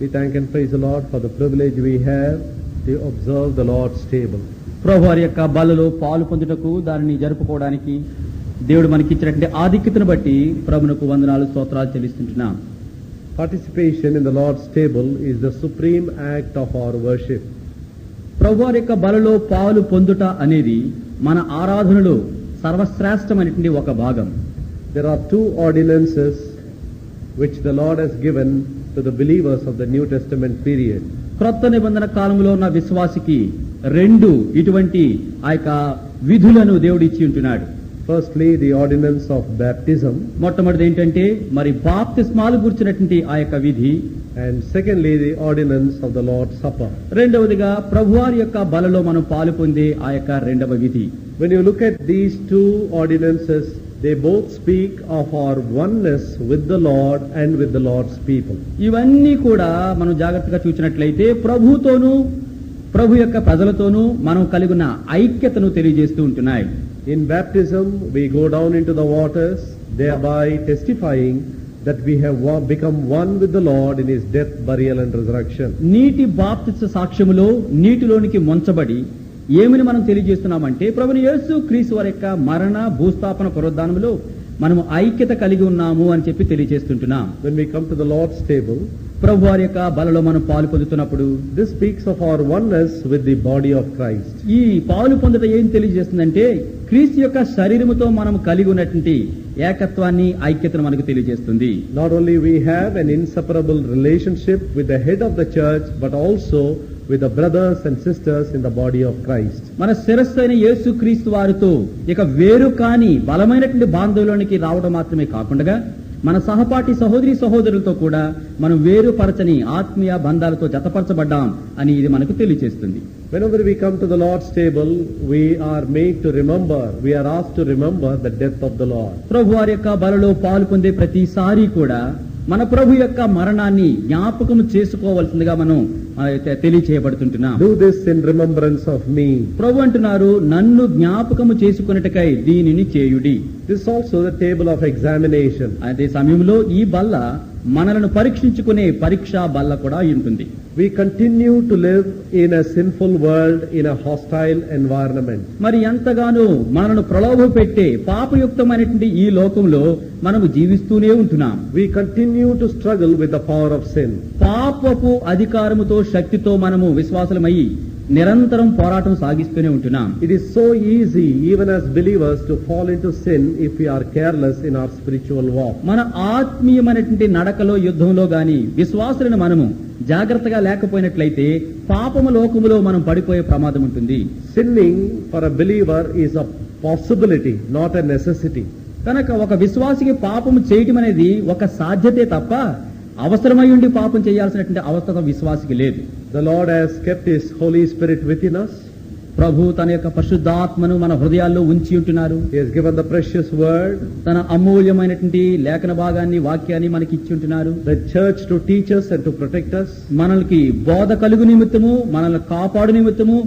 We thank and praise the Lord for the privilege we have to observe the Lord's table. ప్రభువారి యొక్క బలలో పాలు పొందుటకు దానిని జరుపుకోవడానికి దేవుడు మనకి ఇచ్చినటువంటి ఆధిక్యతను బట్టి ప్రభునకు వందనాలు స్తోత్రాలు చెల్లిస్తుంటున్నాం. Participation in the Lord's table is the supreme act of our worship. ప్రభువారి యొక్క బలలో పాలు పొందుట అనేది మన ఆరాధనలో సర్వశ్రేష్టమైనటువంటి ఒక భాగం. There are two ordinances which the Lord has given to the believers of the New Testament period. క్రొత్త నిబంధన కాలంలో ఉన్న విశ్వాసికి రెండు ఇటువంటి ఆ యొక్క విధులను దేవుడు ఇచ్చి ఉంటున్నాడు. Firstly, the ordinance of baptism. మొట్టమొదటి ఏంటంటే మరి బాప్తిస్మాలు గుర్చినటువంటి ఆ యొక్క విధి. And secondly, the ordinance of the Lord's Supper. రెండవదిగా ప్రభువారి యొక్క బలలో మనం పాలు పొందే ఆ యొక్క రెండవ విధి. When you look at these two ordinances, they both speak of our oneness with the Lord and with the Lord's people. ఇవన్నీ కూడా మనం జాగ్రత్తగా చూసినట్లయితే ప్రభుతోనూ ప్రభు యొక్క ప్రజలతోనూ మనం కలిగి ఉన్న ఐక్యతను తెలియజేస్తూ ఉంటున్నాయి. In baptism, we go down into the waters, thereby testifying that we have become one with the Lord in His death, burial and resurrection. నీటి బాప్తిస్మ సాక్ష్యములో నీటిలోనికి ముంచబడి ఏమని మనం తెలియజేస్తున్నామంటే ప్రభుని యేసు క్రీస్తు వారి యొక్క మరణ భూస్థాపన పునరుద్ధానములో మనము ఐక్యత కలిగి ఉన్నాము అని చెప్పి తెలియజేస్తుంటున్నాం. When we come to the Lord's table, ప్రభు వారి యొక్క బలలో మనం పాలు పొందుతున్నప్పుడు this speaks of our oneness with the body of Christ. ఈ పాలు పొందుట ఏం తెలియజేస్తుందంటే క్రీస్తు యొక్క శరీరముతో మనం కలిగి ఉన్నటువంటి ఏకత్వాన్ని ఐక్యతను మనకు తెలియజేస్తుంది. Not only we have an inseparable relationship with the head of the church, but also with the brothers and sisters in the body of Christ. మన శిరస్సు అయిన యేసు క్రీస్తు వారితో ఇక వేరు కాని బలమైనటువంటి బాంధవ్యంలోనికి రావడం మాత్రమే కాకుండా మన సహపాఠి సహోదరి సహోదరులతో కూడా మనం వేరుపరచని ఆత్మీయ బంధాలతో జతపరచబడ్డాం అని ఇది మనకు తెలియజేస్తుంది. Whenever we come to the Lord's table, we are made to remember, we are asked to remember the death of the Lord. ప్రభు వారి యొక్క బలలో పాలు పొందే ప్రతిసారి కూడా మన ప్రభు యొక్క మరణాన్ని జ్ఞాపకం చేసుకోవాల్సిందిగా మనం తెలియచేయబడుతుంటున్నాం. Do this in remembrance of me. ప్రభు అంటున్నారు, నన్ను జ్ఞాపకము చేసుకున్నట్టుకై దీనిని చేయుడి. This is also the table of examination. అదే సమయంలో ఈ బల్ల మనలను పరీక్షించుకునే పరీక్షా బల్ల కూడా ఉంటుంది. We continue to live in a sinful world, in a hostile environment. మరి ఎంతగానో మనను ప్రలోభ పెట్టే పాపయుక్తమైనటువంటి ఈ లోకంలో మనము జీవిస్తూనే ఉంటున్నాం. We continue to struggle with the power of sin. పాపపు అధికారముతో శక్తితో మనము విశ్వాసులమై నిరంతరం పోరాటం సాగిస్తూనే ఉంటున్నాం. It is so easy, even as believers, to fall into sin if we are careless in our spiritual walk. మన ఆత్మీయమైనటువంటి నడకలో యుద్ధంలో గాని విశ్వాసులను మనము జాగ్రత్తగా లేకపోయినట్లయితే పాపము లోకములో మనం పడిపోయే ప్రమాదం ఉంటుంది. Sinning for a believer is a possibility, not a necessity. కనుక ఒక విశ్వాసికి పాపము చేయటం అనేది ఒక సాధ్యతే తప్ప అవసరమై ఉండి పాపం చేయాల్సినటువంటి అవసరం విశ్వాసికి లేదు. The Lord has kept His Holy Spirit within us. ప్రభు తన యొక్క పరిశుద్ధాత్మను మన హృదయాల్లో ఉంచి ఉంటున్నారు. He has given the precious word, తన అమూల్యమైనటువంటి లేఖన భాగాన్ని వాక్యాన్ని మనకి ఇచ్చి ఉంటున్నారు. the church to teach us and to protect us. మనకి బోధ కలుగు నిమిత్తము, మనల్ని కాపాడు నిమిత్తము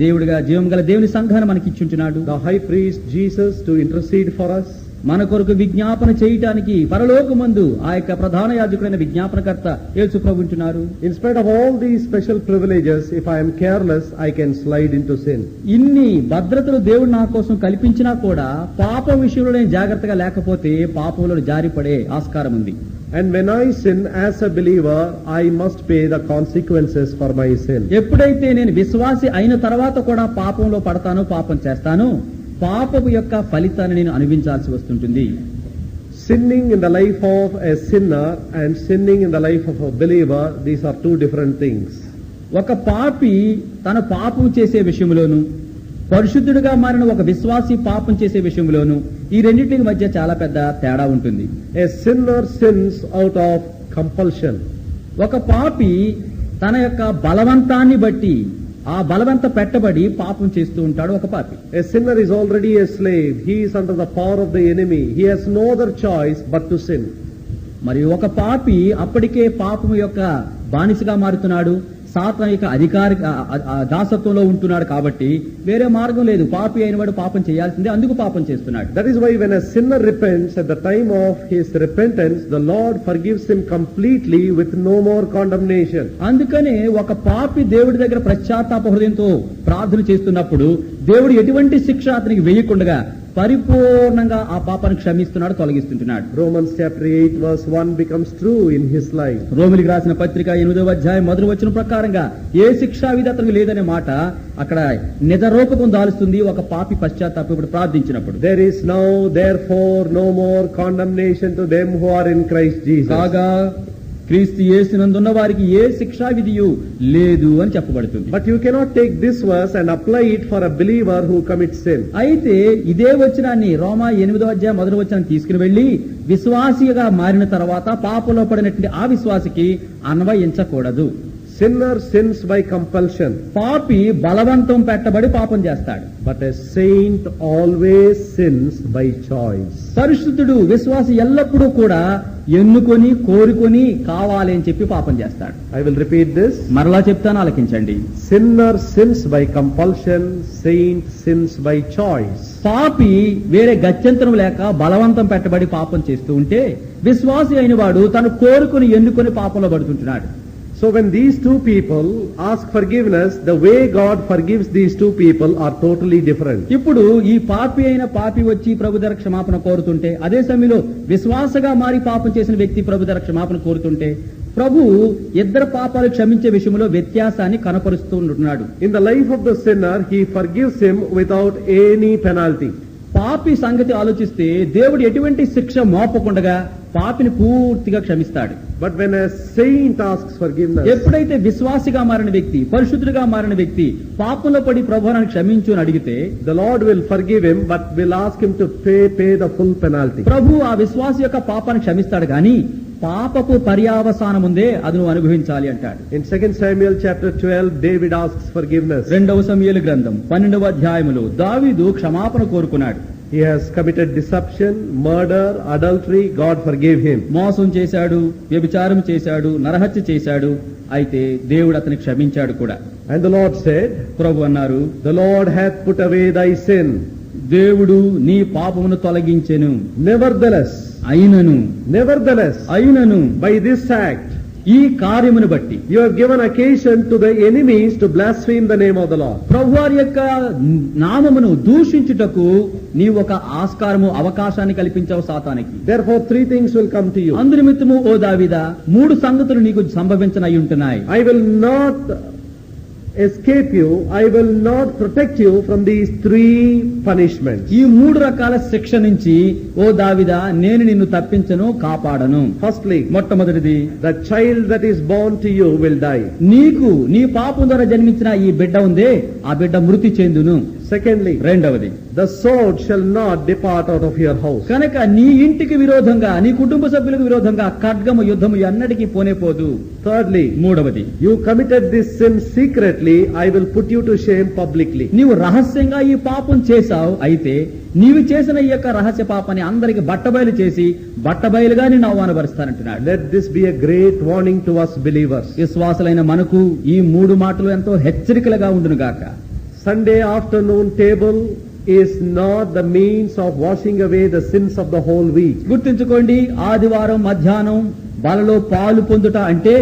దేవుడిగా జీవం గల దేవుని సంఘాన్ని మనకి ఇచ్చి ఉంటున్నాడు. The high priest Jesus to intercede for us. మన కొరకు విజ్ఞాపన చేయటానికి పరలోకమందు ఆ యొక్క ప్రధాన యాజకుడైన విజ్ఞాపనకర్త యేసు ప్రభు ఉంటున్నారు. In spite of all these special privileges, if I am careless, I can slide into sin. ఇన్ని భద్రతలు దేవుడు నా కోసం కల్పించినా కూడా పాప విషయంలో నేను జాగ్రత్తగా లేకపోతే పాపంలో జారిపడే ఆస్కారం ఉంది. And when I sin as a believer, I must pay the consequences for my sin. ఎప్పుడైతే నేను విశ్వాసి అయిన తర్వాత కూడా పాపంలో పడతానో పాపం చేస్తానో పాపపు యొక్క ఫలితాన్ని నేను అనుభవించాల్సి వస్తుంటుంది. Sinning in the life of a sinner and sinning in the life of a believer, these are two different things. ఒక పాపి తన పాపం చేసే విషయంలోను, పరిశుద్ధుడిగా మారిన ఒక విశ్వాసి పాపం చేసే విషయంలోను ఈ రెండింటి మధ్య చాలా పెద్ద తేడా ఉంటుంది. A sinner sins out of compulsion. ఒక పాపి తన యొక్క బలవంతాన్ని బట్టి ఆ బలవంత పెట్టబడి పాపం చేస్తూ ఉంటాడు ఒక పాపి. A sinner is already a slave. He is under the power of the enemy. He has no other choice but to sin. మరి ఒక పాపి అప్పటికే పాపం యొక్క బానిసగా మారుతున్నాడు, సాతాను యొక్క అధికారి దాసత్వంలో ఉంటున్నాడు కాబట్టి వేరే మార్గం లేదు. పాపి అయిన వాడు పాపం చేయాల్సిందే, అందుకు పాపం చేస్తున్నాడు. That is why when a sinner repents, at the time of his repentance, the Lord forgives him completely with no more condemnation. అందుకనే ఒక పాపి దేవుడి దగ్గర పశ్చాత్తాప హృదయంతో ప్రార్థన చేస్తున్నప్పుడు దేవుడు ఎటువంటి శిక్ష అతనికి వేయకుండా పరిపూర్ణంగా ఆ పాపాన్ని క్షమిస్తున్నాడు, తొలగిస్తుంటున్నాడు. Romans chapter 8 verse 1 becomes true in his life. రోమిలికి రాసిన పత్రిక 8వ అధ్యాయం 1వ వచనం ప్రకారంగా ఏ శిక్షా విధి అతనికి లేదనే మాట అక్కడ నిజ రూపకం దాలుస్తుంది ఒక పాపి పశ్చాత్తాపడి ప్రార్థించినప్పుడు. There is now therefore no more condemnation to them who are in Christ Jesus. కాగా క్రీస్తు యేసునందున్న వారికి ఏ శిక్షా విధియు లేదు అని చెప్పబడుతుంది. But you cannot take this verse and apply it for a believer who commits sin. అయితే ఇదే వచనాన్ని రోమా 8వ అధ్యాయం 1వ వచనాన్ని తీసుకుని వెళ్లి విశ్వాసిగా మారిన తర్వాత పాపంలో పడినటువంటి ఆ విశ్వాసికి అన్వయించకూడదు. Sinner sins by compulsion. పాపి బలవంతం పెట్టబడి పాపం చేస్తాడు. But a saint always sins by choice. పరిశుద్ధుడు విశ్వాసి ఎల్లప్పుడూ కూడా ఎన్నుకొని కోరుకొని కావాలి అని చెప్పి పాపం చేస్తాడు. I will repeat this. మరలా చెప్తాను, ఆలకించండి. Sinner sins by compulsion, saint sins by choice. పాపి వేరే గత్యంతరం లేక బలవంతం పెట్టబడి పాపం చేస్తూ ఉంటే విశ్వాసి అయిన వాడు తను కోరుకొని ఎన్నుకొని పాపంలో పడుతుంటున్నాడు. So when these two people ask forgiveness, the way God forgives these two people are totally different. ఇప్పుడు ఈ పాపి వచ్చి ప్రభు దగ్గర క్షమాపణ కోరుతుంటే, అదే సమయంలో విశ్వాసగా మారి పాపం చేసిన వ్యక్తి ప్రభు దగ్గర క్షమాపణ కోరుతుంటే ప్రభు ఇద్దరు పాపాలు క్షమించే విషయంలో వ్యత్యాసాన్ని కనపరుస్తూ ఉంటున్నాడు. In the life of the sinner, he forgives him without any penalty. పాపి సంగతి ఆలోచిస్తే దేవుడు ఎటువంటి శిక్ష మోపకుండగా పాపిని పూర్తిగా క్షమిస్తాడు. But when a saint asks forgiveness, ఎప్పుడైతే విశ్వాసిగా మారిన వ్యక్తి, పరిశుద్ధుడిగా మారిన వ్యక్తి పాపంలో పడి ప్రభువుని క్షమించు అని అడిగితే the Lord will forgive him, but will ask him to pay the full penalty. ప్రభు ఆ విశ్వాసి యొక్క పాపాన్ని క్షమిస్తాడు గాని పాపపు పర్యావసానం ఉందే అది నువ్వు అనుభవించాలి అంటాడు. In 2 Samuel chapter 12, David asks forgiveness. 2వ సమూయేలు గ్రంథం 12వ అధ్యాయములో దావీదు క్షమాపణ కోరుకున్నాడు. He has committed deception, murder, adultery. God forgave him. మోసం చేశాడు, వ్యభిచారం చేశాడు, నరహత్య చేశాడు. అయితే దేవుడు అతన్ని క్షమించాడు కూడా. And the Lord said, ప్రభు అన్నారు, the Lord hath put away thy sin. దేవుడు నీ పాపమును తొలగించెను. Nevertheless, అయినను by this act, ఈ కార్యమును బట్టి you have given occasion to the enemies to blaspheme the name of the Lord. ప్రభువారి యొక్క నామమును దూషించుటకు నీవు ఒక ఆస్కారము అవకాశాన్ని కల్పించావు సాతానికి. Therefore 3 things will come to you. అందు నిమిత్తము ఓ దావీదా 3 సంగతులు నీకు సంభవించనై ఉంటున్నాయి. I will not escape you, I will not protect you from these 3 punishments. ఈ 3 రకాల శిక్ష నుంచి ఓ దావీదా నేను నిన్ను తప్పించను, కాపాడను. Firstly, మొట్టమొదటిది, the child that is born to you will die. నీకు నీ పాపం ద్వారా జన్మించిన ఈ బిడ్డ ఉందే ఆ బిడ్డ మృతి చెందును. Secondly, రెండవది, the sword shall not depart out of your house. కనుక నీ ఇంటికి విరోధంగా నీ కుటుంబ సభ్యులకు విరోధంగా ఖడ్గము యుద్ధము ఎన్నటికీ పోనేపోదు. Thirdly, మూడవది, you committed this sin secretly, I will put you to shame publicly. నీవు రహస్యంగా ఈ పాపం చేశావు, అయితే నీవు చేసిన ఈ యొక్క రహస్య పాపాన్ని అందరికి బట్టబయలు చేసి బట్టబయలుగా నిన్ను అవమానపరుస్తానంటున్నాడు. Let this be a great warning to us believers. విశ్వాసులైన మనకు ఈ 3 మాటలు ఎంతో హెచ్చరికలుగా ఉండును గాక. Sunday afternoon table is not the means of washing away the sins of the whole week. గుర్తుంచుకోండి, ఆదివారం మధ్యాహ్నం బలలో పాలు పొందుట అంటే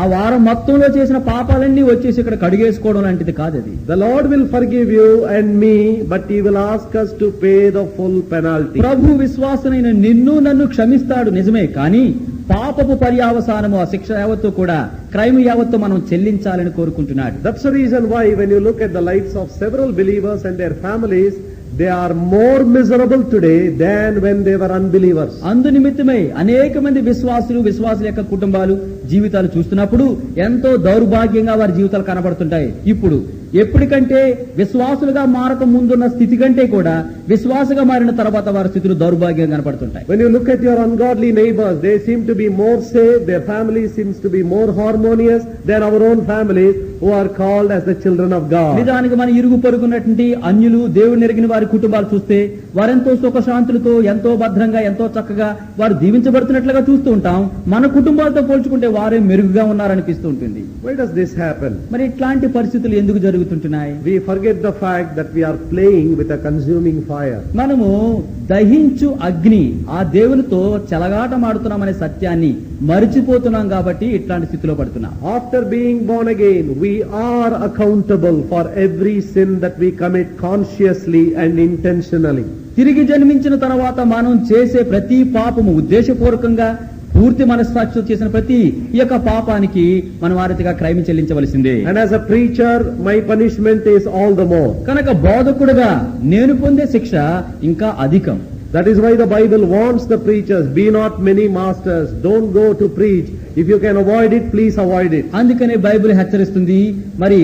ఆ వారం మొత్తంలో చేసిన పాపాలన్నీ వచ్చేసి ఇక్కడ కడిగేసుకోవడం లాంటిది కాదు అది. The Lord will forgive you and me, but He will ask us to pay the full penalty. ప్రభు విశ్వాసనైన నిన్ను నన్ను క్షమిస్తాడు నిజమే, కానీ పాపపు పర్యావసానము ఆ శిక్ష యావత్తు కూడా క్రైమ్ యావత్తు మనం చెల్లించాలని కోరుకుంటున్నాడు. That's the reason why when you look at the lives of several believers and their families, they are more miserable today than when they were unbelievers. అందు నిమిత్తమై అనేక మంది విశ్వాసుల యొక్క కుటుంబాలు జీవితాలు చూస్తున్నప్పుడు ఎంతో దౌర్భాగ్యంగా వారి జీవితాలు కనబడుతుంటాయి. ఇప్పుడు ఎప్పటికంటే విశ్వాసులుగా మారక ముందున్న స్థితి కంటే కూడా విశ్వాసగా మారిన తర్వాత వారి స్థితులు దౌర్భాగ్యంగా కనపడుతుంటాయి. When you look at your ungodly neighbors, they seem to be more safe, their family seems to be more harmonious than our own families. who are called as the children of God. నిజానికి మన ఇరుగు పొరుగున్నటువంటి అన్యులు దేవుని ఎరిగిన వారి కుటుంబాలు చూస్తే వారెంతో సుఖశాంతులతో ఎంతో భద్రంగా ఎంతో చక్కగా వారు దీవించబడుతున్నట్లుగా చూస్తూ ఉంటాం. మన కుటుంబాలతో పోల్చుకుంటే వారే మెరుగుగా ఉన్నారనిపిస్తూ ఉంటుంది. Why does this happen? మరి ఇట్లాంటి పరిస్థితులు ఎందుకు జరుగుతుంటున్నాయి? We forget the fact that we are playing with a consuming fire. మనము దహించు అగ్ని ఆ దేవునితో చెలగాటమాడుతున్నామనే సత్యాన్ని మరిచిపోతున్నాం కాబట్టి ఇట్లాంటి స్థితిలో పడుతున్నాం. After being born again, we are accountable for every sin that we commit consciously and intentionally. తిరిగి జన్మించిన తర్వాత మనం చేసే ప్రతి పాపము ఉద్దేశపూర్వకంగా పూర్తి మనస్సాక్షితో చేసిన ప్రతి ఈ యొక్క పాపానికి మనం ఆ రీతిగా crime చెల్లించవలసిందే. And as a preacher, my punishment is all the more. కనుక బోధకుడుగా నేను పొందే శిక్ష ఇంకా అధికం. That is why the Bible warns the preachers, be not many masters, don't go to preach. If you can avoid it, please avoid it. అందుకనే Bible హెచ్చరిస్తుంది, మరి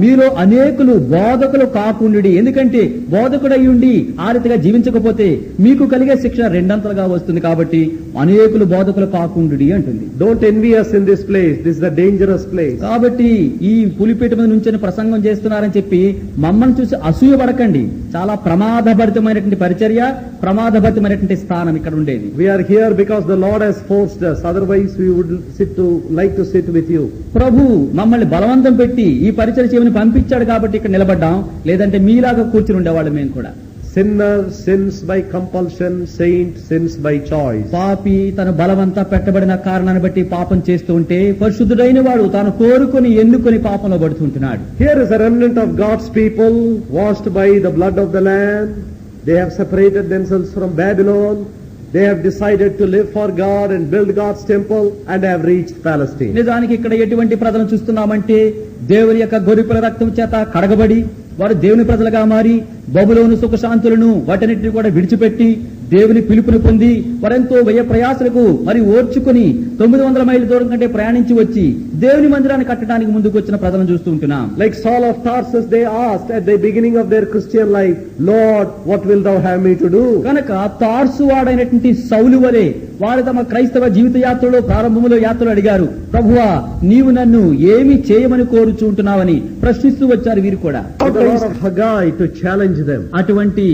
మీలో అనేకులు బోధకులు కాకుండి, ఎందుకంటే బోధకుడై ఉండి ఆ రీతిగా జీవించకపోతే మీకు కలిగే శిక్ష రెండంతలుగా వస్తుంది కాబట్టి అనేకులు బోధకులు కాకుండి అంటుంది. Don't envy us in this place, this is a dangerous place. కాబట్టి ఈ పులిపేట మీద నుంచి ప్రసంగం చేస్తున్నారని చెప్పి మమ్మల్ని చూసి అసూయ పడకండి. చాలా ప్రమాదభరితమైనటువంటి పరిచర్య, ప్రమాదభరితమైనటువంటి స్థానం ఇక్కడ ఉండేది. We are here because the Lord has forced us, otherwise we would like to sit with you. ప్రభు మమ్మల్ని బలవంతం పెట్టి ఈ పరిచర్య చేయమని పంపించాడు కాబట్టి ఇక్కడ నిలబడ్డాం, లేదంటే మీలాగా కూర్చుని ఉండేవాళ్ళు మేము కూడా. Sinner sins by compulsion, saint sins by choice. పాపి తన బలవంతా పెట్టబడిన కారణాన్ని బట్టి పాపం చేస్తూ ఉంటే, పరిశుద్ధుడైన వాడు తాను కోరుకొని ఎన్నుకొని పాపంలో పడుతుంటున్నాడు. Here is a remnant of God's people washed by the blood of the Lamb. They have separated themselves from Babylon. They have decided to live for God and build God's temple and have reached Palestine. నిజానికి ఇక్కడ ఎటువంటి ప్రజలను చూస్తున్నామంటే, దేవుని యొక్క గొర్రెపిల్ల రక్తం చేత కడగబడి వారు దేవుని ప్రజలుగా మారి బబులోను సుఖశాంతులను వాటన్నిటిని కూడా విడిచిపెట్టి దేవుని పిలుపుని పొంది వారెంతో వ్యయ ప్రయాసలకు మరి ఓర్చుకుని 900 మైళ్ళ దూరం కంటే ప్రయాణించి వచ్చి దేవుని మందిరాన్ని కట్టడానికి ముందుకు వచ్చిన ప్రజలను చూస్తూ ఉంటున్నాం. Like Saul of Tarsus, they asked at the beginning of their Christian life, Lord, what will thou have me to do? కనుక తార్సు వాడైనటువంటి సౌలు వలె వారు తమ క్రైస్తవ జీవిత యాత్రలో ప్రారంభంలో యాత్రలు అడిగారు, ప్రభువా నీవు నన్ను ఏమి చేయమని కోరుచుంటున్నావని ప్రశ్నిస్తూ వచ్చారు వీరు కూడా. Haggai to challenge them. అటువంటి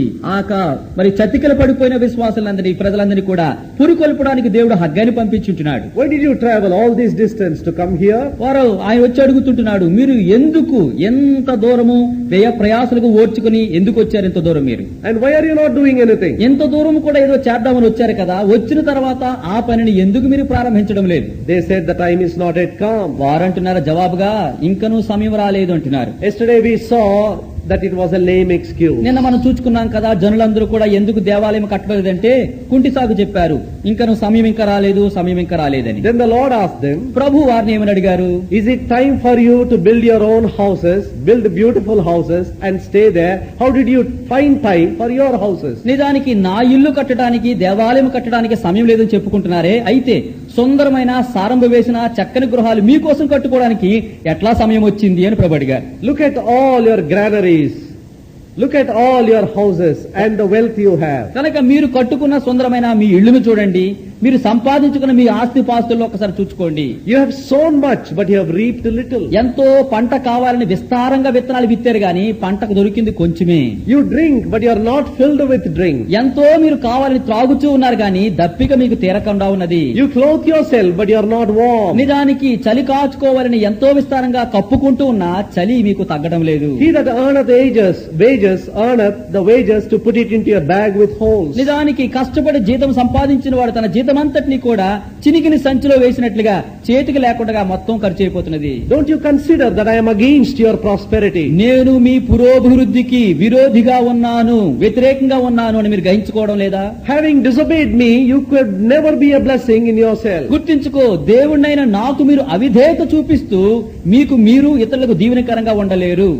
మరి చతికిల పడిపోయిన విశ్వాసులందరినీ ప్రజలందరినీ కూడా పురికొల్పడానికి దేవుడు హగ్గాని పంపించుంటున్నాడు. Why did you travel all this distance to come here? వారు ఆయన వచ్చి అడుగుతుంటున్నాడు, మీరు ఎందుకు ఎంత దూరము వ్యయ ప్రయాసలకు ఓర్చుకుని ఎందుకు వచ్చారు ఇంత దూరం మీరు? And why are you not doing anything? ఎంత దూరం కూడా ఏదో చేద్దామని వచ్చారు కదా, వచ్చిన తర్వాత ఆ పనిని ఎందుకు మీరు ప్రారంభించడం లేదు? They said the time is not yet come. వారంటున్నారు జవాబుగా, ఇంకనూ సమయం రాలేదు అంటున్నారు. Yesterday we saw that it was a lame excuse. నిన్న మనం చూసుకున్నాం కదా, జనులందరూ కూడా ఎందుకు దేవాలయం కట్టలేదంటే కుంటి సాగు చెప్పారు, ఇంకను సమయం ఇంకా రాలేదు, సమయం ఇంకా రాలేదని. Then the Lord asked them, ప్రభు వారిని ఏమని అడిగారు, is it time for you to build your own houses, build beautiful houses and stay there? How did you find time for your houses? నిజానికి నా ఇల్లు కట్టడానికి దేవాలయం కట్టడానికి సమయం లేదని చెప్పుకుంటున్నారే, అయితే సుందరమైన సారంభ వేసిన చక్కని గృహాలు మీకోసం కట్టుకోవడానికి ఎట్లా సమయం వచ్చింది అని ప్రభు అడిగారు. Look at all your granaries. Look at all your houses and the wealth you have. కనుక మీరు కట్టుకున్న సుందరమైన మీ ఇళ్లను చూడండి, మీరు సంపాదించుకున్న మీ ఆస్తి పాస్తుల్లో ఒకసారి చూసుకోండి. You have sown much but you have reaped little. ఎంతో పంట కావాలని విస్తారంగా విత్తనాలు విత్తారు గాని పంటకు దొరికింది కొంచెమే. You drink but you are not filled with drink. ఎంతో మీరు కావాలని త్రాగుతూ ఉన్నారు గాని దప్పిక మీకు తీరకుండా ఉన్నది. You clothe yourself but you are not warm. నిజానికి చలి కాచుకోవాలని ఎంతో విస్తారంగా కప్పుకుంటూ ఉన్నా చలి మీకు తగ్గడం లేదు. He that earneth wages earneth the wages to put it into your bag with holes. నిజానికి కష్టపడి జీతం సంపాదించిన వాడు తన జీతమంతటిని కూడా చినికిని సంచిలో వేసినట్లుగా చేతికి లేకుండా మొత్తం ఖర్చు అయిపోతున్నది. Don't you consider that I am against your prosperity? నేను మీ పురోభివృద్ధికి విరోధిగా ఉన్నాను, వ్యతిరేకంగా ఉన్నాను అని మీరు గ్రహించుకోవడం లేదా? Having disobeyed me, you could never be a blessing in yourself. గుర్తించుకో, దేవుణ్ణైన నాకు మీరు అవిధేయత చూపిస్తూ మీకు మీరు ఇతరులకు దీవెనకరంగా ఉండలేరు.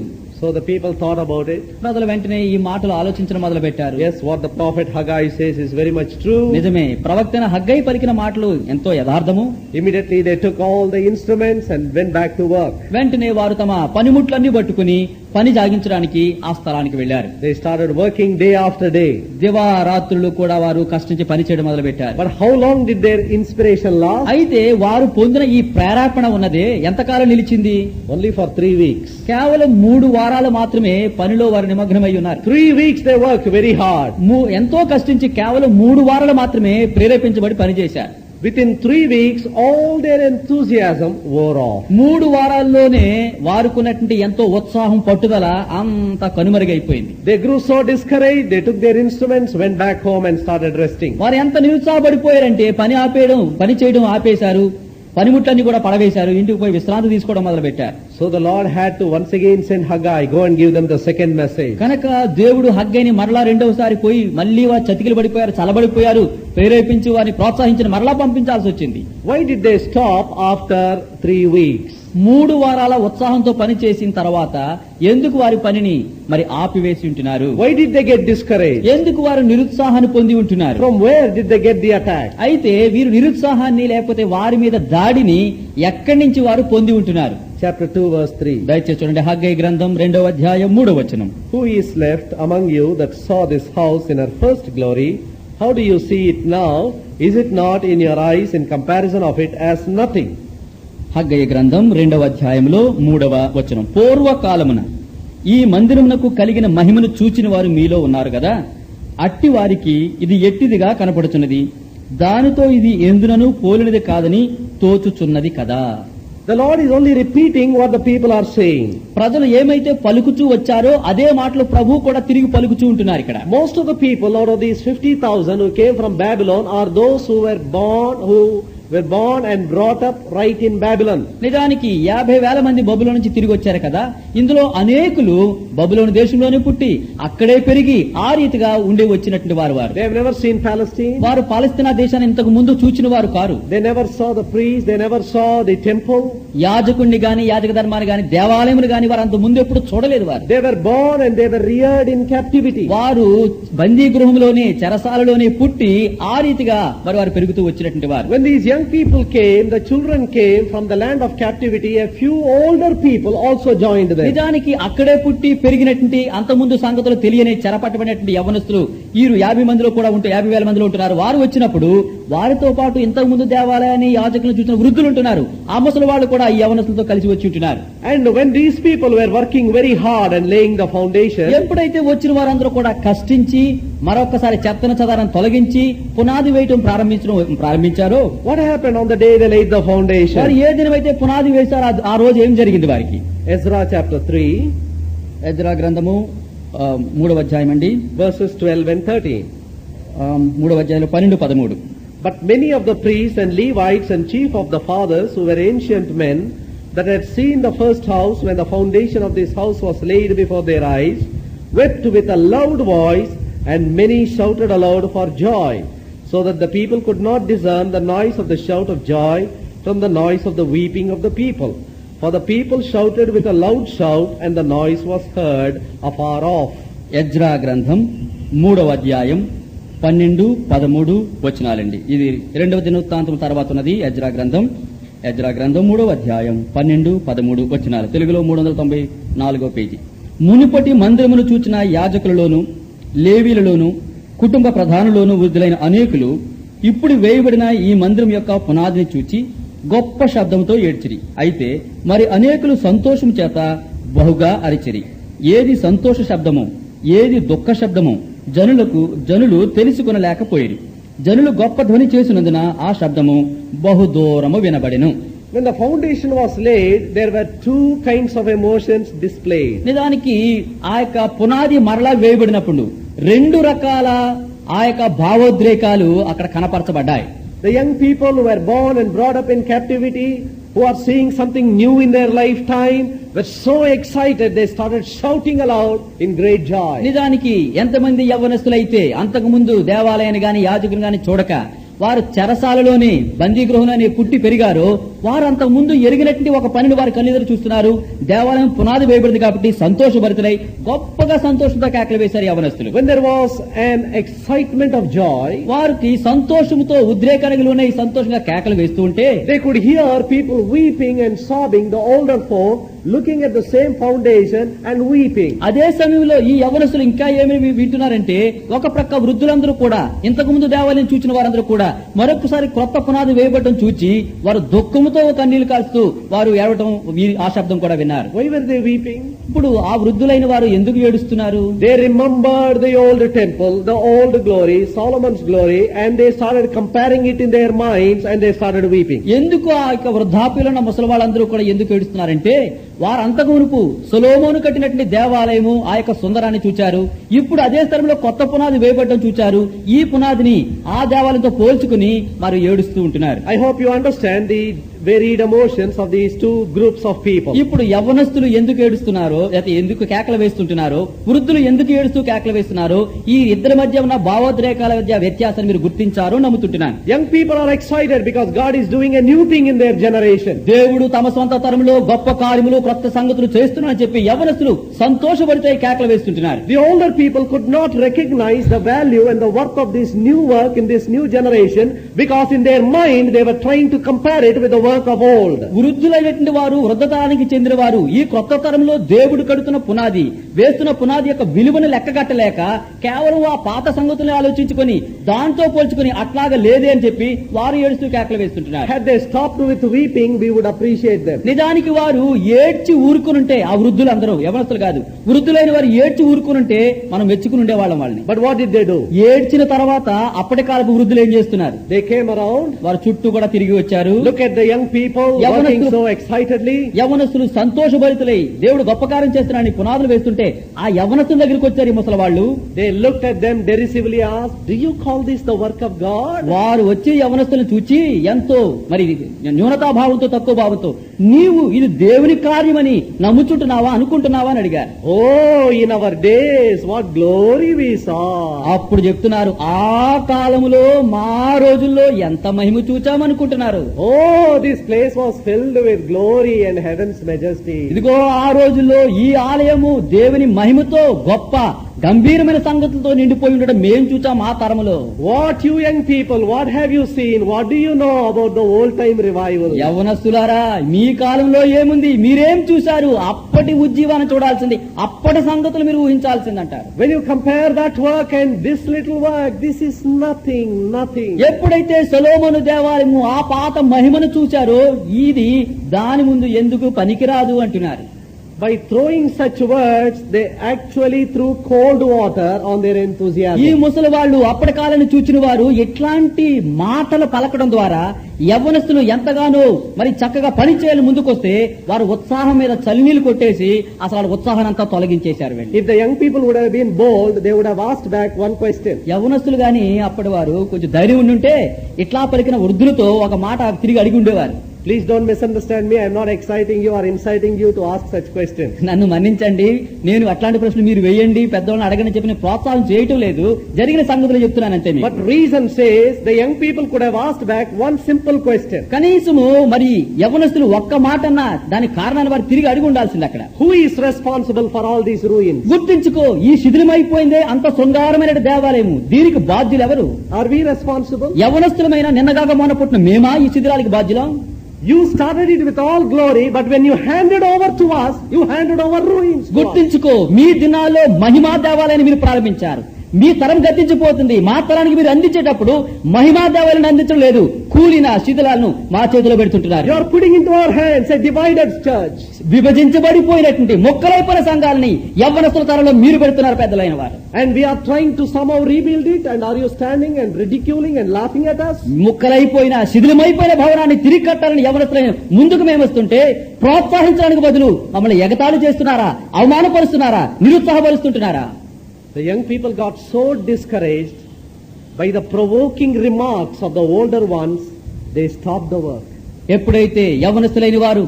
So the people thought about it. ప్రజలు వెంటనే ఈ మాటలు ఆలోచించడం మొదలు పెట్టారు. Yes, what the prophet Haggai says is very much true. నిజమే, ప్రవక్త హగ్గై పలికిన మాటలు ఎంతో యథార్థము. Immediately they took all the instruments and went back to work. వెంటనే వారు తమ పనిముట్లన్నీ పట్టుకుని పని జాగించడానికి ఆ స్థలానికి వెళ్లారు. They started working day after day. దివారాత్రులు కూడా వారు కష్టించి పని చేయడం మొదలు పెట్టారు. But how long did their inspiration last? అయితే వారు పొందిన ఈ ప్రేరేపణ ఉన్నదే ఎంతకాలం నిలిచింది? Only for 3 weeks. కేవలం 3 వారాలు మాత్రమే పనిలో వారు నిమగ్నమై ఉన్నారు. 3 weeks they worked very hard. ఎంతో కష్టించి కేవలం 3 వారాలు మాత్రమే ప్రేరేపించబడి పనిచేశారు. Within 3 weeks, all their enthusiasm wore off. 3 వారాల్లోనే వారుకున్నటువంటి ఎంతో ఉత్సాహం పట్టుదల అంతా కనుమరుగైపోయింది. They grew so discouraged, they took their instruments, went back home and started resting. వారు ఎంత నిరుత్సాహపడిపోయారంటే పని చేయడం ఆపేశారు, పనిముట్లన్నీ కూడా పడవేశారు, ఇంటికి పోయి విశ్రాంతి తీసుకోవడం మొదలు పెట్టారు. So the Lord had to once again send Haggai, go and give them the second message. కనుక దేవుడు హగ్గైని మరలా రెండవసారి పోయి మళ్ళీ వారు చతికిలు పడిపోయారు, చలబడిపోయారు, ప్రేరేపించి వారిని ప్రోత్సహించి మరలా పంపించాల్సి వచ్చింది. Why did they stop after 3 weeks? 3 వారాల ఉత్సాహంతో పని చేసిన తర్వాత ఎందుకు వారి పనిని మరి ఆపివేసి ఉంటున్నారు? Why did they get discouraged? ఎందుకు వారు నిరుత్సాహాన్ని పొంది ఉంటున్నారు? From where did they get the attack? అయితే వీరు నిరుత్సాహాన్ని లేకపోతే వారి మీద దాడిని ఎక్కడి నుంచి వారు పొంది ఉంటున్నారు? Chapter 2 verse 3. దయచేసి చూడండి, హగ్గై గ్రంథం 2వ అధ్యాయం 3వ వచనం. Who is left among you that saw this house in her first glory? How do you see it now? Is it not in your eyes in comparison of it as nothing? హగ్గయి గ్రంథం 2వ అధ్యాయంలో 3వ వచనం. పూర్వకాలమున ఈ మందిరమునకు కలిగిన మహిమను చూచిన వారు మీలో ఉన్నారు కదా, అట్టి వారికి ఇది ఎట్టిదిగా కనపడుచున్నది, దానితో ఇది ఎందునను పోలినది కాదని తోచుచున్నది కదా. The Lord is only repeating what the people are saying. ప్రజలు ఏమైతే పలుకుచూ వచ్చారో అదే మాటలు ప్రభు కూడా తిరిగి పలుకుచూ ఉంటున్నారు ఇక్కడ. Most of the people out of these 50,000 who came from Babylon are those who were born and brought up right in Babylon. నిజానికి 50,000 మంది బబులోను నుంచి తిరిగి వచ్చారు కదా. ఇందులో అనేకులు బబులోను దేశంలోనే పుట్టి అక్కడే పెరిగి ఆ రీతిగా ఉండి వచ్చినటువంటి వారు. They have never seen Palestine. వారు పాలస్తీనా దేశాన్ని ఇంతకు ముందు చూచిన వారు car. They never saw the priest, they never saw the temple. యాజకుణ్ణి గాని యాజక ధర్మాన్ని గాని దేవాలయములు గాని వారు అంత ముందు ఎప్పుడు చూడలేదు. వారు They were born and they were reared in captivity. వారు బందీ గృహంలోనే చెరసాలలోనే పుట్టి ఆ రీతిగా వారు పెరుగుతూ వచ్చినటువంటి వారు. When these young people came, the children came from the land of captivity, a few older people also joined them. నిజానికి అక్కడే పుట్టి పెరిగినటువంటి అంతకుముందు సంగతులు తెలియని చెరపట్టబడినటువంటి యవ్వనస్తులు వీరు 50 మందిలో కూడా ఉంటూ 50,000 మందిలో ఉంటున్నారు. వారు వచ్చినప్పుడు వారితో పాటు ఇంతకు ముందు దేవాలయాన్ని యాజకులను చూసిన వృద్ధులు ఉంటున్నారు. ఆ ముసలి వాళ్ళు కూడా ఈ యవ్వనస్తులతో కలిసి వచ్చి ఉంటున్నారు. And when these people were working very hard and laying the foundation, ఎప్పుడైతే వచ్చిన వారందరూ కూడా కష్టించి మరొకసారి చెత్తను చెదారం తొలగించి పునాది వేయటం ప్రారంభించారో, what happened on the day they laid the foundation? వారు ఏ దినమైతే పునాది వేశారో ఆ రోజు ఏం జరిగింది వారికి? Ezra chapter 3, ఎజ్రా గ్రంథము 3వ అధ్యాయం అండి, verses 12 and 13. 3వ అధ్యాయంలో 12-13. But many of the priests and Levites and chief of the fathers, who were ancient men, that had seen the first house when the foundation of this house was laid before their eyes, wept with a loud voice, and many shouted aloud for joy, so that the people could not discern the noise of the shout of joy from the noise of the weeping of the people. For the people shouted with a loud shout, and the noise was heard afar off. Ezra గ్రంథం 3వ అధ్యాయం 12-13 వచనాలండి. ఇది 2వ దినవృత్తాంతం తర్వాత ఉన్నది. Ezra గ్రంథం 3వ అధ్యాయం 12-13 వచనాలు. తెలుగులో 394వ పేజీ. మునుపటి మందిరమును చూచిన యాజకులలోను లేవీలలోను కుటుంబ ప్రధానులోను వృద్ధులైన అనేకులు ఇప్పుడు వేయబడిన ఈ మందిరం యొక్క పునాదిని చూచి గొప్ప శబ్దంతో ఏడ్చిరి. అయితే మరి అనేకులు సంతోషం చేత బహుగా అరిచిరి. ఏది సంతోష శబ్దమో ఏది దుఃఖ శబ్దమో జనులు తెలుసుకొనలేకపోయిరి. జనులు గొప్ప ధ్వని చేసినందున ఆ శబ్దము బహుదూరము వినబడెను. When the foundation was laid, there were 2 kinds of emotions displayed. నిజానికి ఆ యొక్క పునాది మరలా వేయబడినప్పుడు 2 రకాల ఆ యొక్క భావోద్రేకాలు అక్కడ కనపరచబడ్డాయి. The young people who were born and brought up in captivity, who are seeing something new in their lifetime, were so excited they started shouting aloud in great joy. నిజానికి ఎంతమంది యవ్వనస్తులైతే అంతకు ముందు దేవాలయాన్ని గాని యాజకుని గాని చూడక వారు చెరసాలలోనే బందీ గృహంలోనే పుట్టి పెరిగారో వారు అంతకు ముందు ఎరిగినటువంటి ఒక పనిని వారి కళ్ళెదురు చూస్తున్నారు. దేవాలయం పునాది వేయబడింది కాబట్టి సంతోషభరితులై గొప్పగా సంతోషంతో కేకలు వేశారు యవనస్తులు. When there was an excitement of joy, వారికి సంతోషంతో ఉద్రేకానికి లోనై సంతోషంగా కేకలు వేస్తూ ఉంటే they could hear people weeping and sobbing, the older folk, looking at the same foundation and weeping. అదే సమయంలో ఈ యవనస్తులు ఇంకా ఏమేమి వింటున్నారంటే ఒక ప్రక్క వృద్ధులందరూ కూడా ఇంతకు ముందు దేవాలయం చూచిన వారందరూ కూడా మరొకసారి క్రొత్త పునాది వేయబడటం చూచి వారు దుఃఖముతో కన్నీళ్లు కాల్స్తూ వారు ఏడవటం ఆ శబ్దం కూడా విన్నారు. Why were they weeping? ఇప్పుడు ఆ వృద్ధులైన వారు ఎందుకు ఏడుస్తున్నారు? They remembered the old temple, the old glory, Solomon's glory, and they started comparing it in their minds and they started weeping. ఎందుకు ఆ యొక్క వృద్ధాప్యులు ఉన్న ముసలి వాళ్ళందరూ కూడా ఎందుకు ఏడుస్తున్నారంటే వారు అంతకు మునుపు సొలొమోను కట్టినటువంటి దేవాలయము ఆ యొక్క సుందరాన్ని చూచారు. ఇప్పుడు అదే స్థలంలో కొత్త పునాది వేయబడటం చూచారు. ఈ పునాదిని ఆ దేవాలయంతో పోల్చుకుని వారు ఏడుస్తూ ఉంటున్నారు. I hope you understand the varied emotions of these two groups of people. ఇప్పుడు యవ్వనస్తులు ఎందుకు ఏడుస్తున్నారో లేకపోతే ఎందుకు కేకలు వేస్తుంటున్నారో, వృద్ధులు ఎందుకు ఏడుస్తూ కేకలు వేస్తున్నారో, ఈ ఇద్దరి మధ్య ఉన్న భావోద్రేకాల మధ్య వ్యత్యాసాన్ని మీరు గుర్తించారో నమ్ముతుంటున్నాను. Young people are excited because God is doing a new thing in their generation. దేవుడు తమ సొంత తరంలో గొప్ప కార్యములు కొత్త సంగతులు చేస్తున్నారని చెప్పి యవ్వనస్తులు సంతోషపడితే కేకలు వేస్తుంటున్నారు. The older people could not recognize the value and the worth of this new work in this new generation because in their mind they were trying to compare it with the work of old. వృద్ధులైనటువంటి వారు, వృద్ధతరానికి చెందిన వారు ఈ కొత్త తరంలో దేవుడు కడుతున్న పునాది, వేస్తున్న పునాది యొక్క విలువను లెక్కగట్టలేక కేవలం ఆ పాత సంగతులను ఆలోచించుకొని దాంతో పోల్చుకొని అట్లాగా లేదే అని చెప్పి వారు ఏడుస్తూ కేకలు వేస్తుంటున్నారు. Had they stopped with weeping, we would appreciate them. నిజానికి వారు ఏడ్చి ఊరుకునుంటే, ఆ వృద్ధులందరూ యవనస్తులు కాదు, వృద్ధులైన వారు ఏడ్చి ఊరుకునుంటే మనం మెచ్చుకుని ఉండేవాళ్ళం వాళ్ళని. But what did they do? ఏడ్చిన తర్వాత అప్పటి కాలపు వృద్ధులు ఏం చేస్తున్నారు? They came around. వారు చుట్టూ కూడా తిరిగి వచ్చారు. Look at the young people working so excitedly. యవనస్తులు సంతోషభరితులై దేవుడు గొప్ప కార్యం చేస్తున్నాడని పునాదులు వేస్తుంటే ఆ యవనస్తుల దగ్గరికి వచ్చారు ఈ ముసలి వాళ్ళు. They looked at them derisively, asked, "Do you call this the work of God?" వారు వచ్చి యవనస్తులను చూచి ఎంతో మరి న్యూనతాభావంతో, తక్కువ భావంతో, నీవు ఇది దేవుని కార్యమని నమ్ముచుంటున్నావా, అనుకుంటున్నావా అని అడిగారు. Oh, in our days what glory we saw. అప్పుడు చెప్తున్నారు, ఆ కాలములో మా రోజుల్లో ఎంత మహిమ చూచామనుకుంటున్నారు. Oh, this place was filled with glory and heaven's majesty. ఇదిగో ఆ రోజుల్లో ఈ ఆలయము దేవుని మహిమతో గొప్ప గంభీరమైన సంగతులతో నిండిపోయి ఉండడం మేం చూచాం ఆ తరములో. What you young people, what have you seen? What do you know about the old time revival? యవ్వనస్తులారా, మీ కాలంలో ఏముంది, మీరేం చూశారు? అప్పటి ఉజ్జీవాన్ని చూడాల్సింది, అప్పటి సంగతులు మీరు ఊహించాల్సిందంటారు. When you compare that work and this little work, this is nothing. ఎప్పుడైతే సొలొమోను దేవాలయము ఆ పాత మహిమను చూశారో ఇది దాని ముందు ఎందుకు పనికిరాదు అంటున్నారు. By throwing such words, they actually threw cold water on their enthusiasm. ఈ ముసలి వాళ్ళు అప్పటి కాలాన్ని చూచిన వారు ఇట్లాంటి మాటలు పలకడం ద్వారా యవ్వనస్తులు ఎంతగానో మరి చక్కగా పని చేయాలని ముందుకొస్తే వారు ఉత్సాహం మీద చలినీళ్లు కొట్టేసి అసలు ఉత్సాహాన్ని అంతా తొలగించేశారు. If the young people would have been bold, they would have asked back one question. యవ్వనస్తులు గాని అప్పటి వారు కొంచెం ధైర్యం ఉండుంటే ఇట్లా పలికిన వృద్ధులతో ఒక మాట తిరిగి అడిగి ఉండేవారు. Please don't misunderstand me. I am not exciting you or inciting you to ask such questions. నన్ను మన్నించండి, నేను అట్లాంటి ప్రశ్నలు మీరు వేయండి, పెద్దవాళ్ళని అడగని చెప్పి నేను ప్రోత్సాహం చేయటం లేదు, జరిగిన సంగతులు చెప్తున్నానంతే. But reason says the young people could have asked back one simple question. కనీసము మరి యవ్వనస్తులు ఒక్క మాట అన్నా దాని కారణాన్ని వారు తిరిగి అడిగి ఉండాల్సింది. అక్కడ Who is responsible for all these ruins? గుర్తించుకో, ఈ శిథిలమైపోయిందే అంత శృంగారమైన దేవాలయము, దీనికి బాధ్యులు ఎవరు? Are we responsible? యవ్వనస్తులమైన నిన్నగాక మొన్న పుట్టిన మేమా ఈ శిథిరానికి బాధ్యులం? You started it with all glory, but when you handed over to us, you handed over ruins. గుర్తించుకో, మీ దినాల్లో మహిమా దేవాలయాన్ని మీరు ప్రారంభించారు. మీ తరం గతించిపోతుంది, మా తరానికి మీరు అందించేటప్పుడు మహిమా దేవాలయాన్ని అందించడం లేదు, కూలిన శిథిలాలను మా చేతిలో పెడుతుంటున్నారు. You are putting into our hands a divided church. విభజించబడిపోయినటువంటి మొక్కలైపోయిన సంఘాలని యవ్వనస్తుల తరంలో మీరు పెడుతున్నారు పెద్దలైన వారు. And we are trying to somehow rebuild it, and are you standing and ridiculing and laughing at us? ముక్కలైపోయిన శిథిలమైపోయిన భవనాన్ని తిరిగి కట్టాలని యవ్వనస్తులైన ముందుకు మేము వస్తుంటే ప్రోత్సహించడానికి బదులు మమ్మల్ని ఎగతాళి చేస్తున్నారా, అవమానపరుస్తున్నారా, నిరుత్సాహపరుస్తుంటున్నారా? The young people got so discouraged by the provoking remarks of the older ones, they stopped the work. ఎప్పుడైతే యవ్వనస్తులైన వారు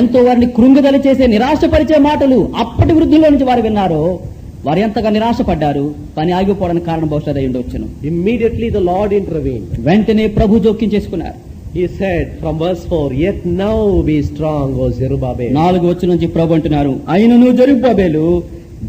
ఎంతో వారిని కృంగుదల చేసే నిరాశపరిచే మాటలు అప్పటి వృద్ధుల్లో నుంచి వారు విన్నారో వారు ఎంతగా నిరాశపడ్డారు. పని ఆగిపోవడానికి కారణం బహుశా అయి ఉండవచ్చును. Immediately the Lord intervened. వెంటనే ప్రభు జోక్యం చేసుకున్నారు. He said from verse 4, "Yet now be strong, O Zerubbabel." 4వ వచనం నుంచి ప్రభు అంటున్నారు, అయినను జెరుబ్బబెలు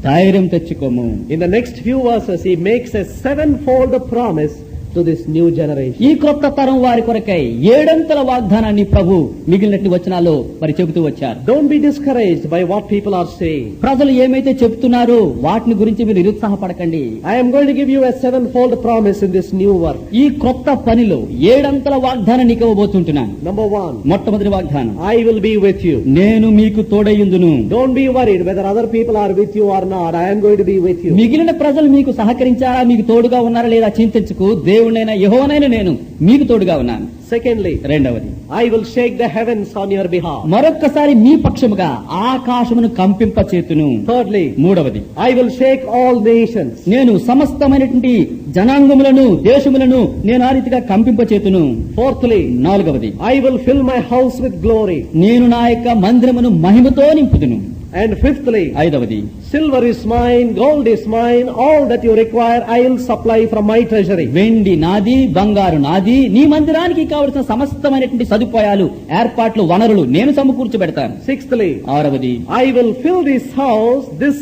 ధైర్యం తెచ్చుకోము. In the next few verses he makes a sevenfold promise to this new generation. ఈ క్రొత్త తరం వారి కొరకై 7 వాగ్దానాన్ని ప్రభు మిగిలినట్టు వచనాల్లో మరి చెబుతూ వచ్చారు. Don't be discouraged by what people are saying. ప్రజలు ఏమైతే చెప్తున్నారో వాటిని గురించి మీరు నిరుత్సాహపడకండి. I am going to give you a 7-fold promise in this new work. ఈ క్రొత్త పనిలో 7 వాగ్దానం నీకు ఇవ్వబోతుంటున్నాను. Number 1, మొట్టమొదటి వాగ్దానం, I will be with you. నేను మీకు తోడయ్యుందును. Don't be worried whether other people are with you or not. I am going to be with you. మిగిలిన ప్రజలు మీకు సహకరించారా, మీకు తోడుగా ఉన్నారా లేదా చింతించుకు. దేవుడైనా యెహోవానైనా నేను మీకు తోడుగా ఉన్నాను. Secondly, రెండవది, I will shake the heavens on your behalf. మరొక్కసారి మీ పక్షముగా ఆకాశమును కంపింపచేతును. Thirdly, మూడవది, I will shake all nations. నేను సమస్తమైనటువంటి జనాంగములను దేశములను నేను ఆ రీతిగా కంపింపచేతును. Fourthly, నాలుగవది, I will fill my house with glory. నేను నా యొక్క మందిరమును మహిమతో నింపుదును. And fifthly, ఐదవది, silver is mine, gold is mine, all that you require I will supply from my treasury. వెండి నాది, బంగారు నాది, నీ మందిరానికి కావలసిన సమస్తమైనటువంటి సదుపాయాలు, ఏర్పాట్లు, వనరులు నేను సమకూర్చబెడతాను. Sixthly, ఆరవది, I will fill this house, this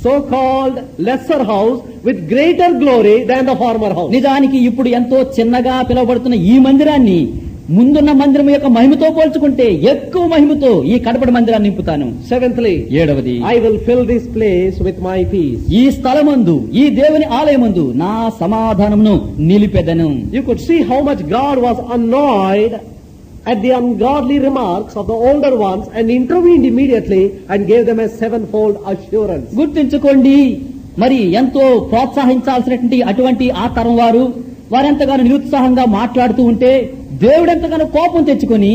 so-called lesser house, with greater glory than the former house. నిజానికి ఇప్పుడు ఎంతో చిన్నగా పిలువబడుతున్న ఈ మందిరాన్ని ముందున్న మందిరం యొక్క మహిమతో పోల్చుకుంటే ఎక్కువ మహిమతో ఈ కడపటి మందిరాన్ని నింపుతాను. Seventhly, ఏడవది, I will fill this place with my peace. ఈ స్థలమందు ఈ దేవుని ఆలయమందు నా సమాధానమును నిలిపెదను. You could see how much God was annoyed at the ungodly remarks of the older ones and intervened immediately and gave them a 7-fold assurance. గుర్తించుకోండి, మరి ఎంతో ప్రోత్సహించాల్సినటువంటి అటువంటి ఆ తరం వారెంతగానో నిరుత్సాహంగా మాట్లాడుతూ ఉంటే దేవుడెంతగానో కోపం తెచ్చుకొని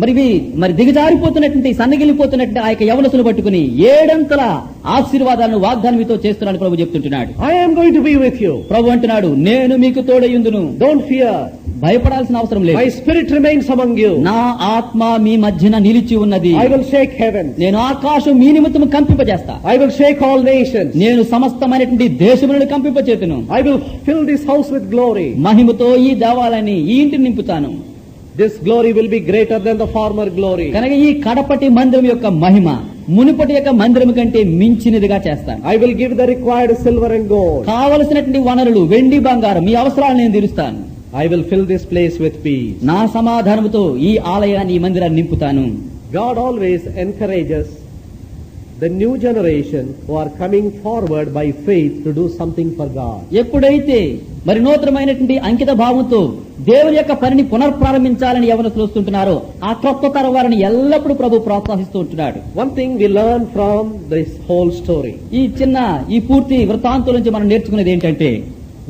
మరి దిగజారిపోతున్నటువంటి సన్నగిలిపోతున్నటువంటి ఆ యొక్క యవనసులు పట్టుకుని 7 ఆశీర్వాదాలను వాగ్దానం మీతో చేస్తున్నాడు ప్రభు చెప్తుంటున్నాడు. I am going to be with you. ప్రభు అంటున్నాడు, నేను మీకు తోడయ్యుందును. Don't fear. భయపడాల్సిన అవసరం లేదు. My spirit remains among you. నా ఆత్మ మీ మధ్యన నిలిచి ఉన్నది. I will shake heaven. నేను ఆకాశం మీ నిమిత్తము కంపింపజేస్తా. I will shake all nations. నేను సమస్తమైనటువంటి దేశములను కంపింపచేతును. I will fill this house with glory. మహిమతో ఈ దేవాలయాన్ని ఈ ఇంటిని నింపుతాను. This glory will be greater than the former glory. కనుక ఈ కడపటి మందిరం యొక్క మహిమ మునుపటి యొక్క మందిరం కంటే మించినదిగా చేస్తాను. I will give the required silver and gold. కావలసినటువంటి వనరులు వెండి బంగారం మీ అవసరాలను నేను తీరుస్తాను. I will fill this place with peace. నా సమాధానముతో ఈ ఆలయాన్ని ఈ మందిరాన్ని నింపుతాను. God always encourages the new generation who are coming forward by faith to do something for God. ఎప్పుడైతే మరి నూతనమైనటువంటి అంకిత భావంతో దేవుని యొక్క పనిని పునర్ప్రారంభించాలని యవనస్తులు వస్తుంటున్నారో ఆ క్రొత్త తరం వారిని ఎల్లప్పుడూ ప్రభు ప్రోత్సహిస్తూ ఉంటున్నాడు. One thing we learn from this whole story. ఈ పూర్తి వృత్తాంతం నుంచి మనం నేర్చుకునేది ఏంటంటే,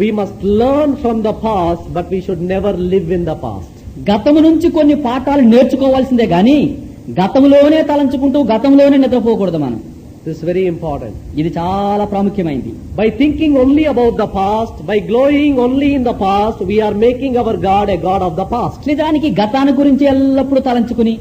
we must learn from the past, but we should never live in the past. గతము నుంచి కొన్ని పాఠాలు నేర్చుకోవాల్సిందే గాని గతంలోనే తలంచుకుంటూ గతంలోనే నిద్రపోకూడదు. మనం This is very important. ఇది చాలా ప్రాముఖ్యమైనది. By thinking only about the past, by glowing only in the past, we are making our God a God of the past. నిజానికి గతాన్ని గురించి ఎల్లప్పుడూ తలంచుకుని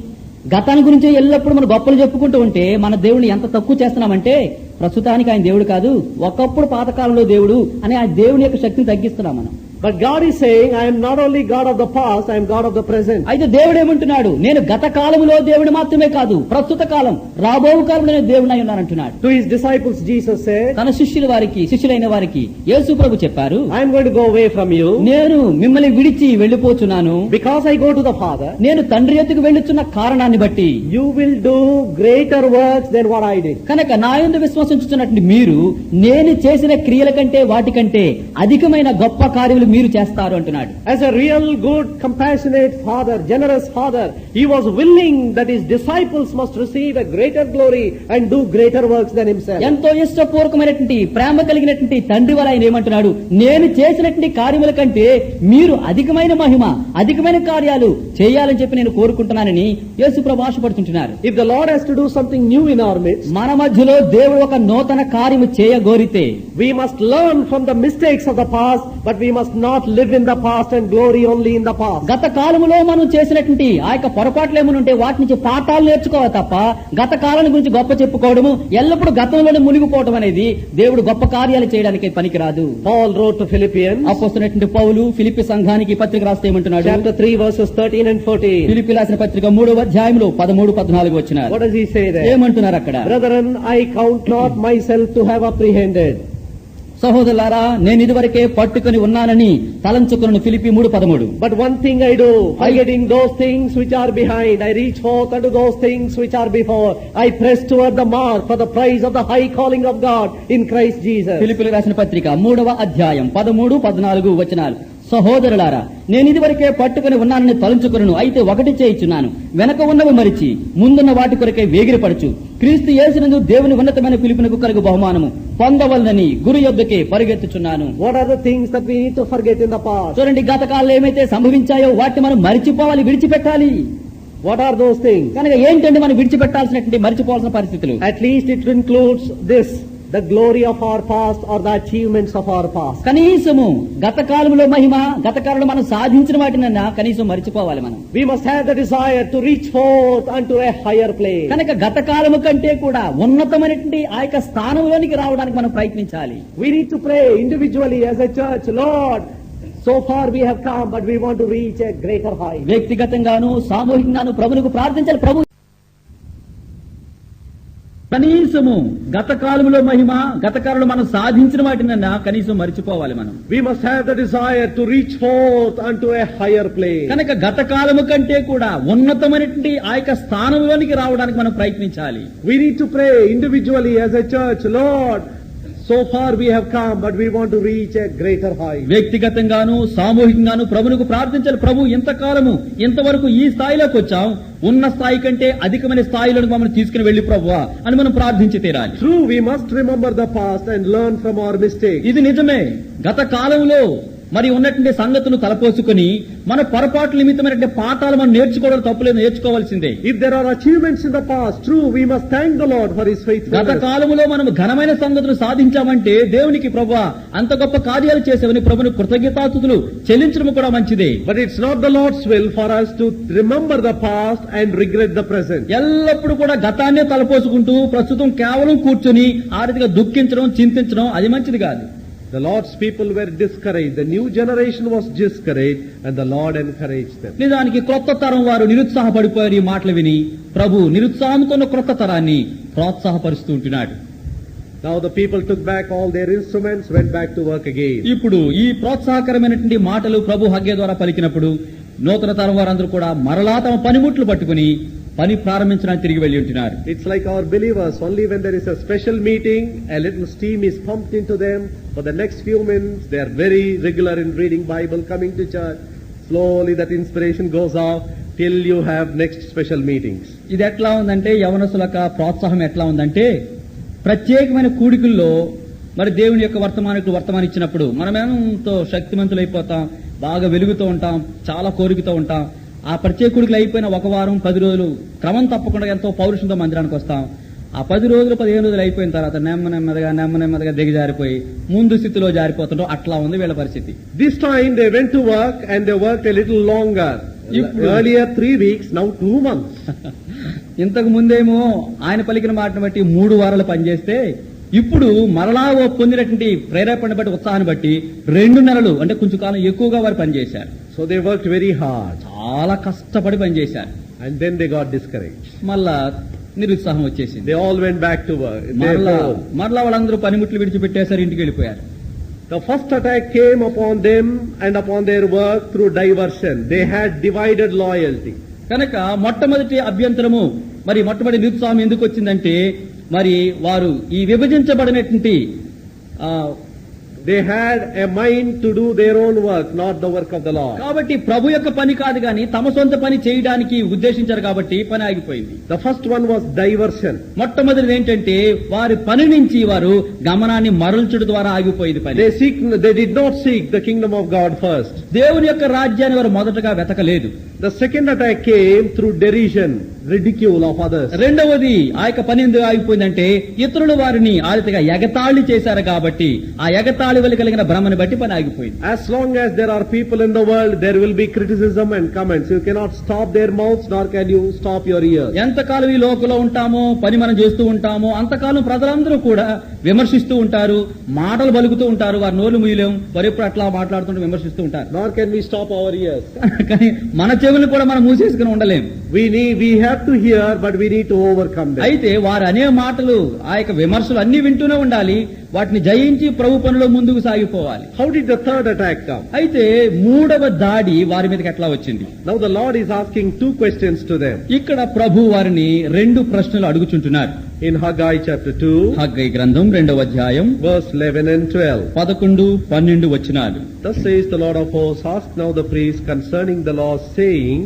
గతాన్ని గురించి ఎల్లప్పుడూ మనం గొప్పలు చెప్పుకుంటూ ఉంటే మన దేవుడిని ఎంత తక్కువ చేస్తున్నామంటే ప్రస్తుతానికి ఆయన దేవుడు కాదు, ఒకప్పుడు పాతకాలంలో దేవుడు అని ఆ దేవుని యొక్క శక్తిని తగ్గిస్తున్నాం మనం. But God is saying, I am not only God of the past, I am God of the present. అయితే దేవుడు ఏమంటున్నాడు, నేను గత కాలంలో దేవుడు మాత్రమే కాదు ప్రస్తుత కాలం రాబో కాలంలో నేను దేవుడినై ఉన్నానంటున్నాడు. To his disciples Jesus said, తన శిష్యులైన వారికి యేసు ప్రభు చెప్పారు, I am going to go away from you. నేను మిమ్మల్ని విడిచి వెళ్లిపోచున్నాను. Because I go to the Father. నేను తండ్రి యొద్దకు వెళ్ళుచున్న కారణాన్ని బట్టి You will do greater works than what I did. కనుక నా యందు విశ్వసించుచున్నటువంటి మీరు నేను చేసిన క్రియల కంటే వాటికంటే అధికమైన గొప్ప కార్యములు మీరు చేస్తారు అంటున్నాడు. As a real good, compassionate father, generous father, he was willing that his disciples must receive a greater glory and do greater works than himself. ఎంతో ఇష్టపూర్వకమైనటువంటి ప్రేమ కలిగినటువంటి తండ్రి వల్ల ఆయన ఏమంటున్నాడు, నేను చేసినటువంటి కార్యముల కంటే మీరు అధికమైన మహిమ అధికమైన కార్యాలు చేయాలని చెప్పి నేను కోరుకుంటున్నానని యేసు ప్రభు ఆశపడుతుంటున్నారు. If the Lord has to do something new in our midst, మన మధ్యలో దేవుడు ఒక నూతన కార్యము చేయగోరితే we must learn from the mistakes of the past, but we must not live in the past and glory only in the past. గత కాలములో మనం చేసినటువంటి ఆ యొక్క పొరపాట్లు ఏమైనా ఉంటే వాటి నుంచి పాఠాలు నేర్చుకోవాలి తప్ప గత కాలం గురించి గొప్ప చెప్పుకోవడము ఎల్లప్పుడూ గతంలోనే మునిగిపోవడం అనేది దేవుడు గొప్ప కార్యాలు చేయడానికి పనికిరాదు. Paul wrote to Philippians, అపోస్తలుడైనటువంటి పౌలు ఫిలిప్పీ సంఘానికి పత్రిక రాస్తే ఏమంటున్నాడు, chapter 3 verses 13 and 14. ఫిలిప్పీ రాసిన పత్రిక 3వ అధ్యాయంలో 13-14 వచనాలు. What does he say there? ఏమంటున్నారు అక్కడ? Brethren, I count not myself to have apprehended. సహోదరులారా, నేను ఇదివరకే పట్టుకొని ఉన్నానని తలంచుకున్న Philippi 3:13. But one thing I do, forgetting those things which are behind, I reach forth unto those things which are before. I press toward the mark for the prize of the high calling of God in Christ Jesus. ఫిలిప్పీయులకు రాసిన పత్రిక 3వ అధ్యాయం 13, 14 వచనాలు. సహోదరులారా, నేను ఇదివరకే పట్టుకుని ఉన్నానని తలంచుకును, అయితే ఒకటి చేయుచున్నాను, వెనక ఉన్నవి మరిచి ముందున్న వాటి కొరకే వేగిరపడుచు క్రీస్తు యేసునందు దేవుని ఉన్నతమైన పిలుపునకు కలుగు బహుమానము పొందవలనని గురు యొద్దకే పరిగెత్తుచున్నాను. What are the things that we need to forget in the past? చూడండి, గత కాలంలో ఏమైతే సంభవించాయో వాటిని మనం మరిచిపోవాలి, విడిచిపెట్టాలి. What are those things? కనుక ఏంటంటే మనం విడిచిపెట్టాల్సినటువంటి, మరిచిపోవాల్సిన పరిస్థితులు. At least it includes this, the glory of our past or the achievements of our past. కనీసము గత కాలంలో మహిమ, గత కాలంలో మనం సాధించిన వాటినన్నా కనీసం మరిచిపోవాలి మనం. We must have the desire to reach forth unto a higher place. కనుక గత కాలము కంటే కూడా ఉన్నతమైనటువంటి ఆ యొక్క స్థానంలోనికి రావడానికి మనం ప్రయత్నించాలి. We need to pray individually as a church, Lord, so far we have come, but we want to reach a greater height. వ్యక్తిగతంగాను సామూహికంగాను ప్రభువుకు ప్రార్థించాలి. ప్రభు కనీసము గత కాలంలో మహిమ, గత కాలంలో మనం సాధించిన వాటినన్నా కనీసం మరిచిపోవాలి మనం. We must have the desire to reach forth unto a higher place. కనుక గత కాలము కంటే కూడా ఉన్నతమైనటువంటి ఆ యొక్క స్థానంలోనికి రావడానికి మనం ప్రయత్నించాలి. We need to pray individually as a church, Lord, so far we have come, but we want to reach a greater height. వ్యక్తిగతంగాను సామూహికంగాను ప్రభువుకు ప్రార్థించాలి. ప్రభు ఇంతకాలము ఇంతవరకు ఈ స్థాయిలోకి వచ్చాం, ఉన్న స్థాయి కంటే అధికమైన స్థాయిలోకి మమ్మల్ని తీసుకుని వెళ్లి ప్రభువా అని మనం ప్రార్థించి తీరాలి. True, we must remember the past and learn from our mistakes. ఇది నిజమే. గత కాలంలో మరి ఉన్నటువంటి సంగతులు తలపోసుకొని మన పొరపాటు నిమిత్తమైనటువంటి పాఠాలు మనం నేర్చుకోవడం తప్పులేదు, నేర్చుకోవాల్సిందే. If there are achievements in the past, true, we must thank the Lord for His గత faithfulness. కాలంలో మనం ఘనమైన సంగతులు సాధించామంటే దేవునికి ప్రభువా అంత గొప్ప కార్యాలు చేసేవని ప్రభుని కృతజ్ఞతాస్తుతులు చెల్లించడం కూడా మంచిదే. But it's not the Lord's will for us to remember the past and regret the present. ఎల్లప్పుడూ కూడా గతాన్నే తలపోసుకుంటూ ప్రస్తుతం కేవలం కూర్చొని ఆ రీతిగా దుఃఖించడం, చింతించడం అది మంచిది కాదు. The Lord's people were discouraged. The new generation was discouraged and the Lord encouraged them. నిజానికి క్రొత్త తరం వారు నిరుత్సాహపడిపోయారు. ఈ మాటలు విని ప్రభు నిరుత్సాహంతో ఉన్న క్రొత్త తరాన్ని ప్రోత్సాహపరుస్తూ ఉంటున్నాడు. Now the people took back all their instruments, went back to work again. ఇప్పుడు ఈ ప్రోత్సాహకరమైనటువంటి మాటలు ప్రభు హగ్గ ద్వారా పలికినప్పుడు నూతన తరం వారందరూ కూడా మరలా తమ పనిముట్లు పట్టుకుని పని ప్రారంభించడానికి తిరిగి వెళ్లి ఉంటున్నారు. It's like our believers, only when there is a special meeting, a little steam is pumped into them. For the next few minutes, they are very regular in reading Bible, coming to church. Slowly that inspiration goes off till you have next special meetings. ఇది ఎట్లా ఉందంటే, యవనసులక ప్రోత్సాహం ఎట్లా ఉందంటే, ప్రత్యేకమైన కూడికల్లో మరి దేవుని యొక్క వర్తమానం ఇచ్చినప్పుడు మనమేంతో శక్తిమంతులైపోతాం, బాగా వెలుగుతూ ఉంటాం, చాలా కోరికతో ఉంటాం. ఆ ప్రత్యేక కూడికలు అయిపోయిన 1 వారం 10 రోజులు క్రమం తప్పకుండా ఎంతో పౌరుషంతో మందిరానికి వస్తాం. ఆ 10 రోజులు 15 రోజులు అయిపోయిన తర్వాత నెమ్మదిగా దిగజారిపోయి ముందు స్థితిలో జారిపోతుంటాం. అట్లా ఉంది వీళ్ళ పరిస్థితి. This time they went to work and they worked a little longer. Earlier 3 weeks, now 2 months. ఇంతకు ముందేమో ఆయన పలికిన మాటను బట్టి 3 వారాలు పనిచేస్తే ఇప్పుడు మరలా పొందినటువంటి ప్రేరేపణ బట్టి, ఉత్సాహాన్ని బట్టి 2 నెలలు అంటే కొంచెం కాలం ఎక్కువగా వారు పనిచేశారు. So they worked very hard. చాలా కష్టపడి పనిచేశారు. And then they got discouraged. మళ్ళా నిరుత్సాహం వచ్చేసింది. They all went back to work. మరలా వాళ్ళందరూ పనిముట్లు విడిచిపెట్టేశారు, ఇంటికి వెళ్ళిపోయారు. The first attack came upon them and upon their work through diversion. They had divided loyalty. కనుక మొట్టమొదటి అభ్యంతరము, మరి మొట్టమొదటి నిరుత్సాహం ఎందుకు వచ్చిందంటే, మరి వారు ఈ విభజించబడినటువంటి they had a mind to do their own work, not the work of the Lord. కాబట్టి ప్రభు యొక్క పని కాదు గాని తమ సొంత పని చేయడానికి ఉద్దేశించారు కాబట్టి పని ఆగిపోయింది. The first one was diversion. మొట్టమొదటిది ఏంటంటే వారి పని నుంచి వారు గమనాన్ని మరల్చడం ద్వారా ఆగిపోయింది పని. They did not seek the kingdom of God first. దేవుని యొక్క రాజ్యాన్ని వారు మొదటగా వెతకలేదు. The second attack came through derision, ridicule of others. రెండవది ఆ యొక్క పని ఎందుకు ఆగిపోయిందంటే ఇతరులు వారిని ఆ రీతిగా ఎగతాళి చేశారు కాబట్టి ఆ ఎగతాళి వల్ల కలిగిన భ్రమను బట్టి పని ఆగిపోయింది. As long as there are people in the world, there will be criticism and comments. You cannot stop their mouths, nor can you stop your ears. ఎంతకాలం ఈ లోకంలో ఉంటామో, పని మనం చేస్తూ ఉంటామో, అంతకాలం ప్రజలందరూ కూడా విమర్శిస్తూ ఉంటారు, మాటలు పలుకుతూ ఉంటారు. వారి నోళ్లు ముయ్యలేం, వారు ఎప్పుడు అట్లా మాట్లాడుతుంటే విమర్శిస్తూ ఉంటారు. Nor can we stop our ears. కానీ మన చెవులు కూడా మనం మూసేసుకుని ఉండలేం. We have to hear, but we need to overcome them. అయితే వారు అనే మాటలు, ఆ యొక్క విమర్శలు అన్ని వింటూనే ఉండాలి. వాటిని జయించి ప్రభు పనిలో ముందుకు సాగిపోవాలి. How did the third attack come? అయితే మూడవ దాడి వారి మీదకి ఎట్లా వచ్చింది? Now the Lord is asking two questions to them. ఇక్కడ ప్రభు వారిని రెండు ప్రశ్నలు అడుగుచుంటున్నారు. In Haggai chapter 2, హగ్గయి గ్రంథం 2వ అధ్యాయం verse 11 and 12. 11, 12 వచనాలు. Thus says the Lord of hosts, ask now the priest concerning the law, saying,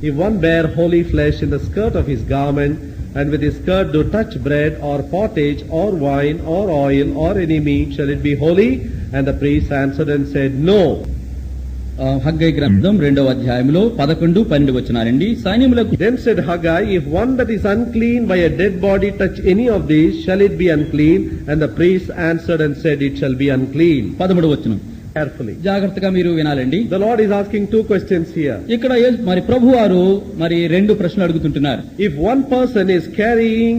if one bear holy flesh in the skirt of his garment, and with his skirt do touch bread or pottage or wine or oil or any meat, shall it be holy? And the priest answered and said, no. హగ్గయి గ్రంథం 2వ అధ్యాయంలో 11, 12 వచనాలండి. సైన్యములకు Then said Haggai, if one that is unclean by a dead body touch any of these, shall it be unclean? And the priest answered and said, it shall be unclean. 13వ వచనం Carefully. జాగ్రత్తగా మీరు వినాలండి. The Lord is asking two questions here. ఇక్కడ మరి ప్రభువారు మరి రెండు ప్రశ్నలు అడుగుతుంటున్నారు. If one person is carrying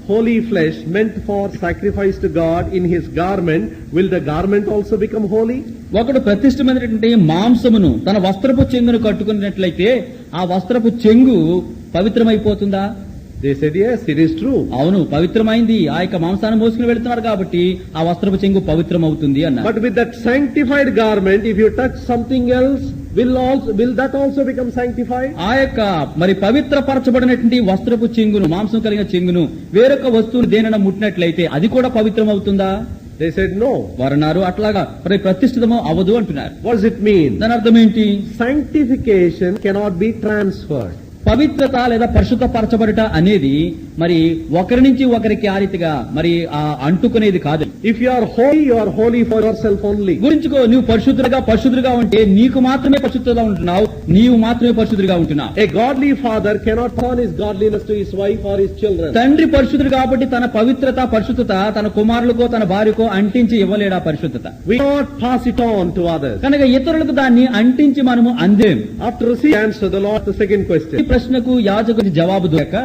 holy flesh meant for sacrifice to God in his garment, will the garment also become holy? ఒకడు ప్రతిష్టమైనటువంటి మాంసమును తన వస్త్రపు చెంగును కట్టుకున్నట్లయితే ఆ వస్త్రపు చెంగు పవిత్రమైపోతుందా? They said, yes, it is true. అవును, పవిత్రమైంది. ఆ యొక్క మాంసాన్ని మోసుకుని వెళుతున్నారు కాబట్టి ఆ వస్త్రపు చెంగు పవిత్రమవుతుంది అన్నారు. But with that sanctified garment, if you touch something else, will that also become sanctified? ఆ యొక్క మరి పవిత్రపరచబడినటువంటి వస్త్రపు చెంగును, మాంసం కలిగిన చెంగును వేరొక వస్తువును దేనైనా ముట్టినట్లయితే అది కూడా పవిత్రమవుతుందా? They said, no. వారన్నారు అట్లాగా ప్రతిష్ఠితము అవదు అంటున్నారు. What does it mean? దాని అర్థం ఏంటి? Sanctification cannot be transferred. పవిత్రత లేదా పరిశుద్ధపరచబడట అనేది మరి ఒకరి నుంచి ఒకరికి ఆ రీతిగా మరి అంటుకునేది కాదు. If you are holy for yourself only. గురించుకో, నువ్వు పరిశుద్ధుడిగా ఉంటే నీకు మాత్రమే పరిశుద్ధంగా ఉంటున్నావు, నీవు మాత్రమే పరిశుద్ధుడిగా ఉంటున్నావు. A godly father cannot pass on his godliness to his wife or his children. తండ్రి పరిశుద్ధుడు కాబట్టి తన పరిశుద్ధత తన కుమారులకో తన భార్యకో అంటించి ఇవ్వలేడా పరిశుద్ధత? We cannot pass it on to others. కనుక ఇతరులకు దాన్ని అంటించి మనము అందేం. After receiving answer, the Lord, the second question. ఈ ప్రశ్నకు యాజకుడి జవాబు దొరక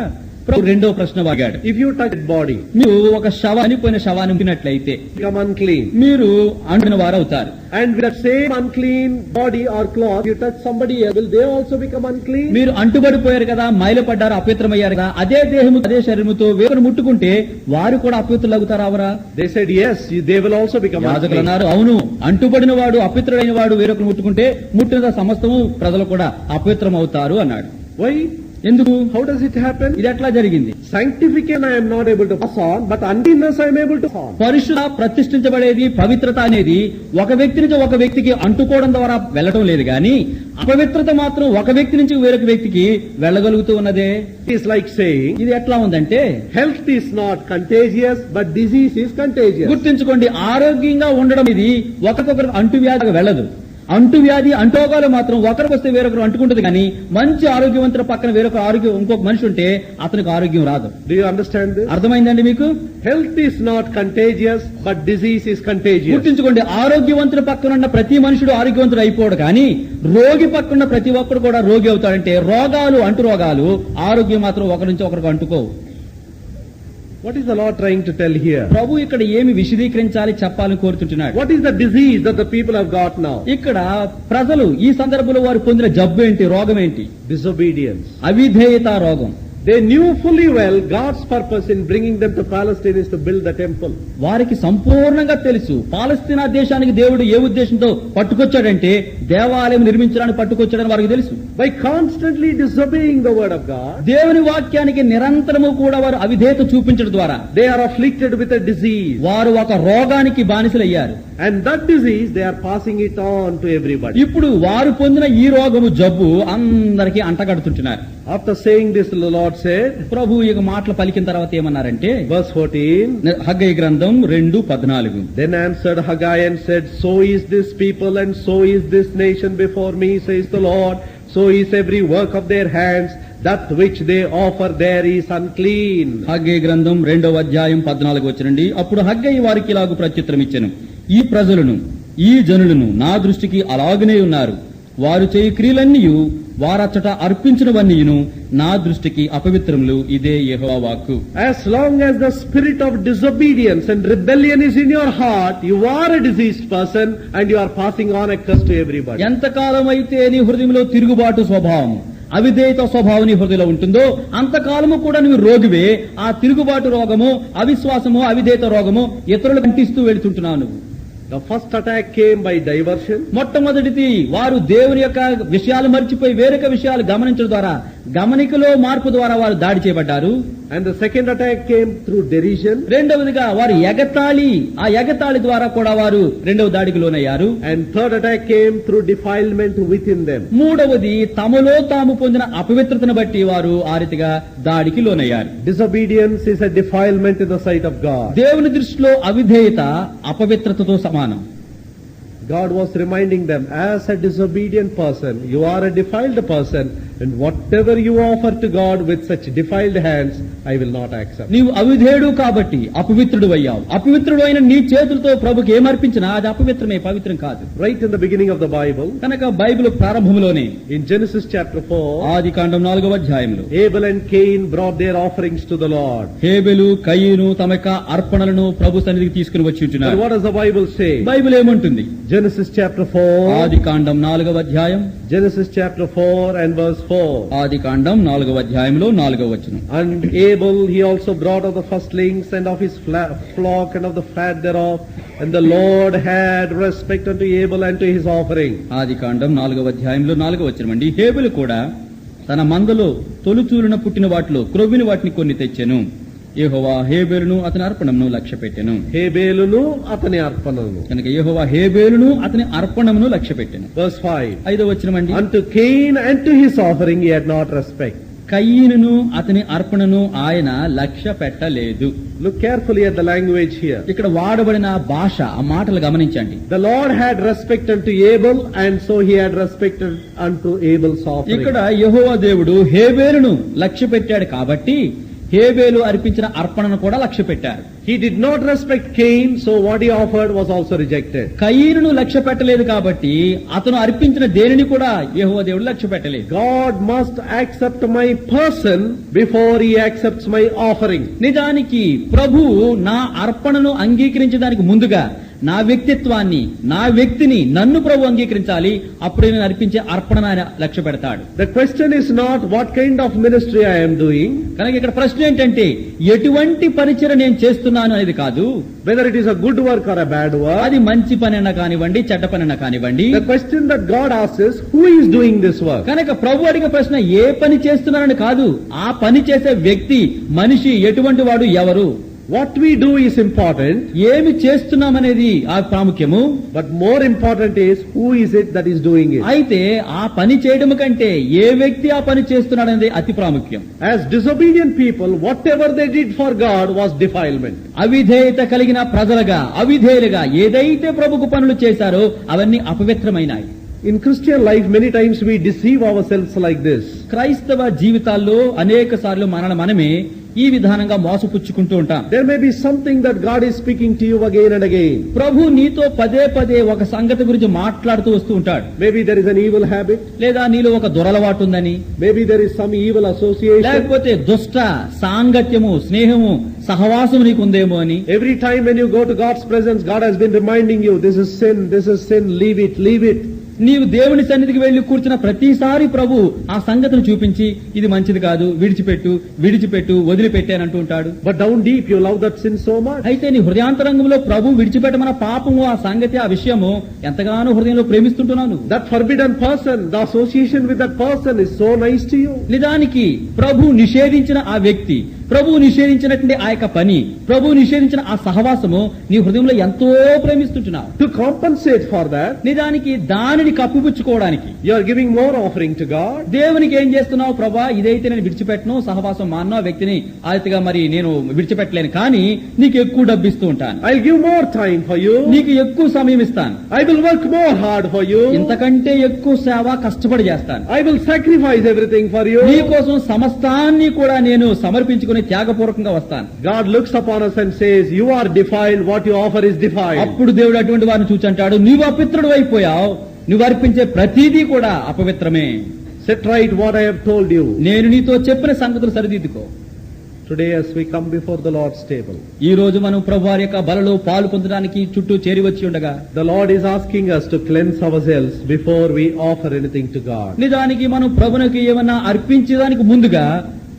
రెండో ప్రశ్న వాగాడు. If you touch body, మీరు ఒక చనిపోయిన శవాన్ని ఉంచినట్లయితే become unclean. మీరు అంటిన వారు అవుతారు. And with that same unclean body or cloth, you touch somebody else, will they also become unclean? మీరు అంటుబడిపోయారు కదా, మైలపడ్డారు, అపవిత్రమయ్యారు కదా, అదే దేహము అదే శరీరముతో వేరును ముట్టుకుంటే వారు కూడా అపవిత్రులు అవుతారా? అవరా? They said yes, they will also become యాజకులు unclean. అన్నారు, అవును, అంటుబడిన వాడు అపవిత్రుడైన వాడు వేరొకరు ముట్టుకుంటే ముట్టిన సమస్తము ప్రజలు కూడా అపవిత్రం అవుతారు అన్నాడు. Why? ఎందుకు? How does it happen? ఇది ఎట్లా జరిగింది? Sanctification I am not able to pass on, but uncleanness I am able to pass on. పరిశుద్ధ ప్రతిష్ఠించబడేది, పవిత్రత అనేది ఒక వ్యక్తి నుంచి ఒక వ్యక్తికి అంటుకోవడం ద్వారా వెళ్ళటం లేదు గాని అపవిత్రత మాత్రం ఒక వ్యక్తి నుంచి వేరొక వ్యక్తికి వెళ్ళగలుగుతూ ఉన్నదే. It is like saying, ఇది ఎట్లా ఉందంటే, health is not contagious, but disease is contagious. గుర్తుంచుకోండి, ఆరోగ్యంగా ఉండడం ఇది ఒకరికొకరు అంటువ్యాధిగా వెళ్ళదు. అంటువ్యాధి అంటోగాలు మాత్రం ఒకరికి వస్తే వేరొకరు అంటుకుంటుంది కానీ మంచి ఆరోగ్యవంతుల పక్కన వేరొక ఇంకొక మనిషి ఉంటే అతనికి ఆరోగ్యం రాదు. Do you understand this? అర్థమైందండి మీకు? Health is not contagious, but disease is contagious. గుర్తుంచుకోండి, ఆరోగ్యవంతుల పక్కన ఉన్న ప్రతి మనుషుడు ఆరోగ్యవంతుడు అయిపోడు కానీ రోగి పక్కన ప్రతి ఒక్కరు కూడా రోగి అవుతాడంటే అంటురోగాలు ఆరోగ్యం మాత్రం ఒకరి నుంచి ఒకరికి అంటుకోవు. What is the Lord trying to tell here? ప్రభు ఇక్కడ ఏమి విశదీకరించాలి చెప్పాలని కోరుతుంటున్నాడు. What is the disease that the people have got now? ఇక్కడ ప్రజలు ఈ సందర్భంలో వారు పొందిన జబ్బు ఏంటి, రోగం ఏంటి? Disobedience. అవిధేయత రోగం. They knew fully well God's purpose in bringing them to Palestine is to build the temple. వారికి సంపూర్ణంగా తెలుసు పాలస్తీనా దేశానికి దేవుడు ఏ ఉద్దేశంతో పట్టుకొచ్చాడంటే దేవాలయం నిర్మించడానికి పట్టుకొచ్చాడని వారికి తెలుసు. By constantly disobeying the word of God, దేవుని వాక్యానికి నిరంతరము కూడా వారు అవిధేయత చూపించడం ద్వారా they are afflicted with a disease. వారు ఒక రోగానికి బానిసలయ్యారు. And that disease they are passing it on to everybody. ఇప్పుడు వారు పొందిన ఈ రోగము జబ్బు అందరికీ అంటగడుతుంటున్నారు. After saying this, the Lord said, ప్రభు ఈ మాటలు పలికిన తర్వాత ఏమన్నారంటే, verse 14, హగ్గయి గ్రంథం 2:14. Then answered Haggai and said, so is this people and so is this nation before me, says the Lord. So is every work of their hands, that which they offer there is unclean. హగ్గయి గ్రంథం 2వ అధ్యాయం 14 వచనండి. అప్పుడు హగ్గయి వారికి ఇలాగు ప్రత్యుత్తరం ఇచ్చెను, ఈ ప్రజలను ఈ జనులను నా దృష్టికి అలాగనే ఉన్నారు. వారు చేయు క్రియలన్నీయు వారచ్చట అర్పించినవన్నీయును నా దృష్టికి అపవిత్రములు. ఇదే యెహోవా వాక్కు. As long as the spirit of disobedience and rebellion is in your heart, you are a diseased person and you are passing on a curse to everybody. ఎంతకాలం అయితే నీ హృదయంలో తిరుగుబాటు స్వభావం, అవిధేయత స్వభావం నీ హృదయంలో ఉంటుందో అంతకాలము కూడా నువ్వు రోగివే. ఆ తిరుగుబాటు రోగము, అవిశ్వాసము, అవిధేయత రోగము ఇతరులకు అంటిస్తూ వెళుతుంటున్నావు నువ్వు. The first attack came by diversion. మొట్టమొదటిది వారు దేవుని యొక్క విషయాలు మర్చిపోయి వేరొక విషయాలు గమనించడం ద్వారా, గమనికలో మార్పు ద్వారా వారు దాడి చేయబడ్డారు. And the second attack came through derision. రెండవదిగా వారు ఎగతాళి, ఆ ఎగతాళి ద్వారా కూడా వారు రెండవ దాడికి లోనయ్యారు. And third attack came through defilement within them. మూడవది తమలో తాము పొందిన అపవిత్రతను బట్టి వారు ఆ రీతిగా దాడికి లోనయ్యారు. Disobedience is a defilement in the sight of God. దేవుని దృష్టిలో అవిధేయత అపవిత్రతతో సమానం. God was reminding them, as a disobedient person, you are a defiled person, and whatever you offer to God with such defiled hands, I will not accept. నీవు అవిధేయుడు కాబట్టి అపవిత్రుడు అయ్యావు. అపవిత్రుడు అయిన నీ చేతులతో ప్రభుకి ఏమర్పించినా అది అపవిత్రమే, పవిత్రం కాదు. Right in the beginning of the Bible, కనుక బైబిల్ ప్రారంభంలోనే in Genesis chapter 4, ఆదికాండం 4వ అధ్యాయంలో Abel and Cain brought their offerings to the Lord. హేబెలు కయీను తమ యొక్క అర్పణలను ప్రభు సన్నిధికి తీసుకుని వచ్చి But ఉంటున్నారు. what does the Bible say? Bible ఏమంటుంది? Genesis chapter 4, ఆదికాండం 4వ అధ్యాయం, Genesis chapter 4 and verse 4. ఆదికాండం 4వ అధ్యాయంలో 4వ వచనం. And Abel he also brought of the firstlings and of his flock and of the fat thereof, and the Lord had respect unto Abel and to his offering. ఆదికాండం 4వ అధ్యాయంలో 4వ వచనం అండి. హేబెలు కూడా తన మందలో తొలుచూలున పుట్టిన వాటిలో క్రొవ్విన వాటిని కొన్ని తెచ్చెను. యెహోవా హేబెలును అతని అర్పణమును లక్ష్యపెట్టెను. హేబేలును అతని అర్పణను. కనుక యెహోవా హేబెలును అతని అర్పణమును లక్ష్యపెట్టెను. Verse 5. 5వ వచనం అండి. Unto Cain and to his offering he had not respect. కయీనును అతని అర్పణను ఆయన లక్ష్య పెట్టలేదు. Look carefully at the language here. ఇక్కడ వాడబడిన భాష, ఆ మాటలు గమనించండి. The Lord had respect unto Abel, and so he had respected unto Abel's offering. ఇక్కడ యెహోవా దేవుడు హేబెలును లక్ష్య పెట్టాడు కాబట్టి హేబెలు అర్పించిన అర్పణను కూడా లక్ష్య పెట్టారు. He did not respect Cain, so what he offered was also rejected. కయీనును లక్ష్య పెట్టలేదు కాబట్టి అతను అర్పించిన దేనిని కూడా యెహోవా దేవుడు లక్ష్య పెట్టలేదు. God must accept my person before he accepts my offering. నిజానికి ప్రభువు నా అర్పణను అంగీకరించడానికి ముందుగా నా వ్యక్తిత్వాన్ని, నా వ్యక్తిని, నన్ను ప్రభు అంగీకరించాలి. అప్పుడే నేను అర్పించే అర్పణ ఆయన లక్ష్య పెడతాడు. The question is not what kind of ministry I am doing. కనుక ఇక్కడ ప్రశ్న ఏంటంటే ఎటువంటి పరిచర్య నేను చేస్తున్నాను అనేది కాదు. Whether it is a good work or a bad work. అది మంచి పని అన్నా కానివ్వండి, చెడ్డ పని అన్నా కానివ్వండి. The question that God asks is, who is doing this work? కనుక ప్రభు అడిగే ప్రశ్న ఏ పని చేస్తున్నానని కాదు, ఆ పని చేసే వ్యక్తి, మనిషి ఎటువంటి వాడు, ఎవరు. What we do is important. ఏమి చేస్తున్నామనేది ఆ ప్రాముఖ్యము. But more important is, who is it that is doing it? అయితే ఆ పని చేయడం కంటే ఏ వ్యక్తి ఆ పని చేస్తున్నాడనేది అతి ప్రాముఖ్యం. As disobedient people, whatever they did for God was defilement. అవిధేయత కలిగిన ప్రజలుగా, అవిధేయులుగా ఏదైతే ప్రభుకు పనులు చేశారో అవన్నీ అపవిత్రమైనాయి. In Christian life, many times we deceive ourselves like this. క్రైస్తవ జీవితాల్లో అనేక సార్లు మనమే ఈ విధానంగా మోసపుచ్చుకుంటూ ఉంటాం. There may be something that God is speaking to you again and again. ప్రభు నీతో పదే పదే ఒక సంగతి గురించి మాట్లాడుతూ వస్తూ ఉంటాడు. Maybe there is an evil habit. లేదా నీలో ఒక దురలవాటు ఉందని, Maybe there is some evil association. లేకపోతే దుష్ట సాంగత్యము, స్నేహము, సహవాసము నీకుందేమో అని. Every time when you go to God's presence, God has been reminding you, this is sin, leave it, leave it. నీవు దేవుని సన్నిధికి వెళ్లి కూర్చున్న ప్రతిసారి ప్రభు ఆ సంగతిని చూపించి ఇది మంచిది కాదు, విడిచిపెట్టు, వదిలిపెట్టానంటూ ఉంటాడు. But down deep you love that sin so much. అయితే నీ హృదయాంతరంగంలో ప్రభు విడిచిపెట్టమన్న పాపము, ఆ సంగతి, ఆ విషయము ఎంతగానో హృదయంలో ప్రేమిస్తుంటున్నాను. That forbidden person, the association with that person is so nice to you. నిజానికి ప్రభు నిషేధించిన ఆ వ్యక్తి, ప్రభు నిషేధించినటువంటి ఆ యొక్క పని, ప్రభు నిషేధించిన ఆ సహవాసము నీ హృదయంలో ఎంతో ప్రేమిస్తుంటున్నావు. To compensate for that, నిజానికి దానిని కప్పిపుచ్చుకోవడానికి you are giving more offering to God. దేవునికి ఏం చేస్తున్నావు? ప్రభా, ఇదైతే నేను విడిచిపెట్టను, సహవాసం మానను, ఆ వ్యక్తిని ఆదిగా మరి నేను విడిచిపెట్టలేను, కానీ నీకు ఎక్కువ డబ్బు ఇస్తూ ఉంటాను. I'll give more time for you. నీకు ఎక్కువ సమయం ఇస్తాను. I will work more hard for you. ఇంతకంటే ఎక్కువ సేవ కష్టపడి చేస్తాను. I will sacrifice everything for you. నీ కోసం సమస్తాన్ని కూడా నేను సమర్పించుకుని తీసుకుని త్యాగపూర్వకంగా వస్తాను. God looks upon us and says, you are defiled, what you offer is defiled. అప్పుడు దేవుడు అటువంటి వారిని చూచి అంటాడు, నీవు అపవిత్రుడు అయిపోయావు, నువ్వు అర్పించే ప్రతిదీ కూడా అపవిత్రమే. Set right what I have told you. నేను నీతో చెప్పిన సంగతులు సరిదిద్దుకో. Today as we come before the Lord's table, ఈ రోజు మనం ప్రభువారి యొక్క బలలో పాలు పొందడానికి చుట్టూ చేరి వచ్చి ఉండగా the Lord is asking us to cleanse ourselves before we offer anything to God. నిజానికి మనం ప్రభునికి ఏమన్నా అర్పించడానికి ముందుగా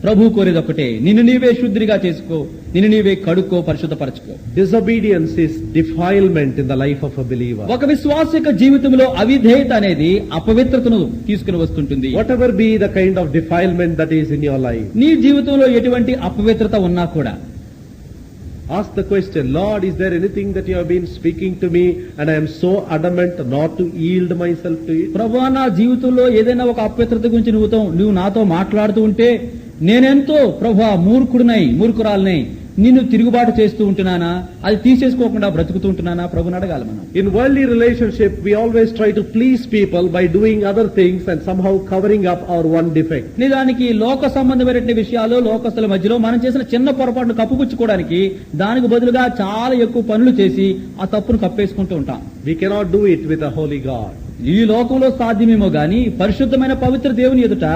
ప్రభు కోరేది ఒకటే, నిన్ను నీవే శుద్ధిగా చేసుకో, నిన్ను నీవే కడుక్కో, పరిశుద్ధపరచుకో. Disobedience is defilement in the life of a believer. ఒక విశ్వాస యొక్క జీవితంలో అవిధేయత అనేది అపవిత్రతను తీసుకుని వస్తుంటుంది. Whatever be the kind of defilement that is in your life, నీ జీవితంలో ఎటువంటి అపవిత్రత ఉన్నా కూడా ask the question, Lord, is there anything that you have been speaking to me and I am so adamant not to yield myself to it? ప్రభువా, నా జీవితంలో ఏదైనా ఒక అపవిత్రత గురించి నువ్వు నాతో మాట్లాడుతూ ఉంటే నేనెంతో ప్రభువా మూర్ఖురాలనై నిన్ను తిరుగుబాటు చేస్తూ ఉంటున్నానా, అది తీసేసుకోకుండా బ్రతుకుతూ ఉంటున్నానా ప్రభుని అడగాలి మనం. In worldly relationship, we always try to please people by doing other things and somehow covering up our one defect. నిజానికి లోక సంబంధమైన విషయాలు లోకస్తుల మధ్యలో మనం చేసిన చిన్న పొరపాటును కప్పుపుచ్చుకోవడానికి దానికి బదులుగా చాలా ఎక్కువ పనులు చేసి ఆ తప్పును కప్పేసుకుంటూ ఉంటాం. We cannot do it with a holy God. ఈ లోకంలో సాధ్యమేమో గాని పరిశుద్ధమైన పవిత్ర దేవుని ఎదుట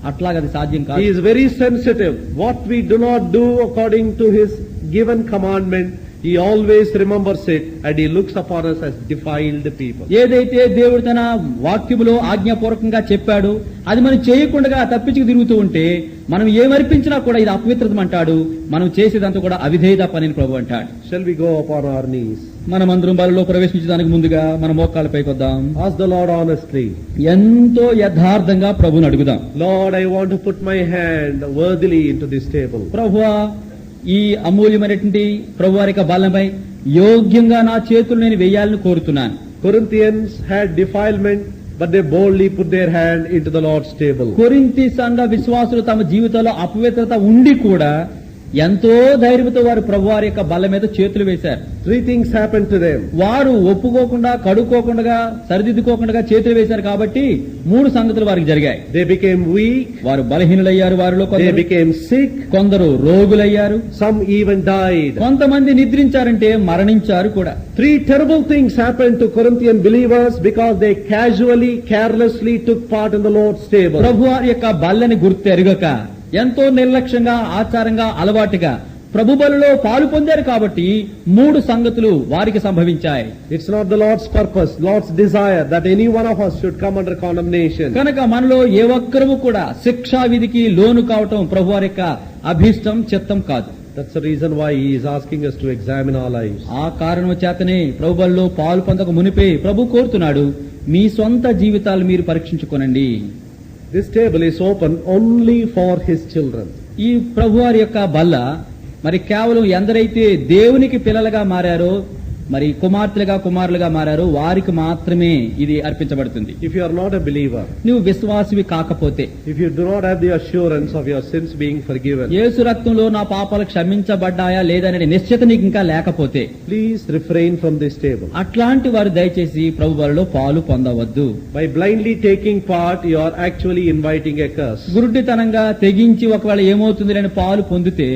అట్లాగది సాధ్యం He కాదు. is very sensitive. What we do not do according to His given commandment, He always remembers it and He looks upon us as defiled people. ఏదైతే దేవుడు తన వాక్యములో ఆజ్ఞాపూర్వకంగా చెప్పాడు అది మనం చేయకుండా తప్పించి తిరుగుతూ ఉంటే మనం ఏమర్పించినా కూడా ఇది అపవిత్రతం అంటాడు. మనం చేసేదంతా కూడా అవిధేయత పనిని ప్రభు అంటాడు. Shall we go upon our knees? మనమందరం బలలో ప్రవేశించడానికి ముందుగా మన మోకాళ్ళపైకి వద్దాం. Ask the Lord honestly. ఎంతో యథార్థంగా ప్రభుని అడుగుదాం. Lord, I want to put my hand worthily into this table. ప్రభువా, ఈ అమూల్యమైనటువంటి ప్రభువారి యొక్క బలంపై యోగ్యంగా నా చేతులు నేను వేయాలని కోరుతున్నాను. Corinthians had defilement, but they boldly put their hand into the Lord's table. కొరింథీ సంఘ విశ్వాసులు తమ జీవితంలో అపవిత్రత ఉండి కూడా ఎంతో ధైర్యంతో వారు ప్రభువారి యొక్క బల్ల మీద చేతులు వేశారు. 3 things happened to them. వారు ఒప్పుకోకుండా, కడుక్కోకుండా, సరిదిద్దుకోకుండా చేతులు వేశారు కాబట్టి 3 సంగతులు వారికి జరిగాయి. They became weak. వారు బలహీనులయ్యారు. వారిలో They became sick. కొందరు రోగులయ్యారు. Some even died. కొంతమంది నిద్రించారంటే మరణించారు కూడా. 3 terrible things happened to Corinthian believers because they casually, carelessly took part in the Lord's table. ప్రభువారి యొక్క బల్లని గుర్తు ఎరుగక ఎంతో నిర్లక్ష్యంగా, ఆచారంగా, అలవాటుగా ప్రభు బలిలో పాలు పొందారు కాబట్టి 3 సంగతులు వారికి సంభవించాయి. It's not the Lord's purpose, Lord's desire that any one of us should come under condemnation. కనుక మనలో ఏ ఒక్కరూ కూడా శిక్షా విధికి లోను కావటం ప్రభువారి యొక్క అభీష్టం, చిత్తం కాదు. That's the reason why He is asking us to examine our lives. ఆ కారణం చేతనే ప్రభు బలిలో పాలు పొందక మునిపే ప్రభు కోరుతున్నాడు, మీ సొంత జీవితాలు మీరు పరీక్షించుకోనండి. This table is open only for His children. ఈ ప్రభువారి యొక్క బల్ల మరి కేవలం ఎందరైతే దేవునికి పిల్లలుగా మారారో, మరి కుమారులుగా మారారో వారికి మాత్రమే ఇది అర్పించబడుతుంది. If you are not a believer, నువ్వు విశ్వాసివి కాకపోతే, if you do not have the assurance of your sins being forgiven, యేసు రక్తంలో నా పాపాలు క్షమించబడ్డాయా లేదనే నిశ్చిత నీకు ఇంకా లేకపోతే, please refrain from this table. అట్లాంటి వారు దయచేసి ప్రభు బలిలో పాలు పొందవద్దు. By blindly taking part, you are actually inviting a curse. గురుడితనంగా తెగించి ఒకవేళ ఏమవుతుంది అని పాలు పొందితే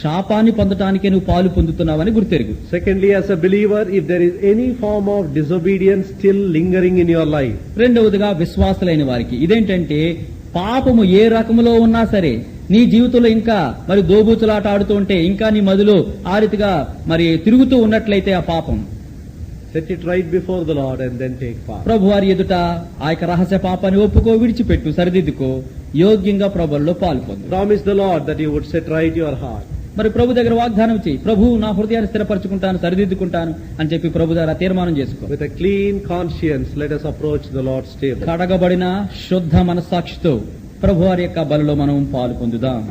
శాపాన్ని పొందటానికే నువ్వు పాలు పొందుతున్నావని గుర్తెరుగు. Secondly, as a believer, if there is any form of disobedience still lingering in your life, రెండవదిగా విశ్వాసులైన వారికి ఇదేంటంటే పాపము ఏ రకములో ఉన్నా సరే నీ జీవితంలో ఇంకా మరి దోబూచులాట ఆడుతూ ఉంటే, ఇంకా నీ మదిలో ఆ రీతిగా మరి తిరుగుతూ ఉన్నట్లయితే ఆ పాపం, set it right before the Lord and then take part. ప్రభువారి ఎదుట ఆ యొక్క రహస్య పాపాన్ని ఒప్పుకో, విడిచిపెట్టు, సరిదిద్దుకో, యోగ్యంగా ప్రభువులో పాల్పొందు. Promise the Lord that you would set right your heart. మరి ప్రభు దగ్గర వాగ్దానం చేయి, ప్రభు నా హృదయాన్ని స్థిరపరచుకుంటాను, సరిదిద్దుకుంటాను అని చెప్పి ప్రభు దగ్గర తీర్మానం చేసుకో. With a clean conscience, let us approach the Lord's table. కడగబడిన శుద్ధ మనస్సాక్షితో ప్రభువారి యొక్క బలిలో మనం పాలు పొందుదాం.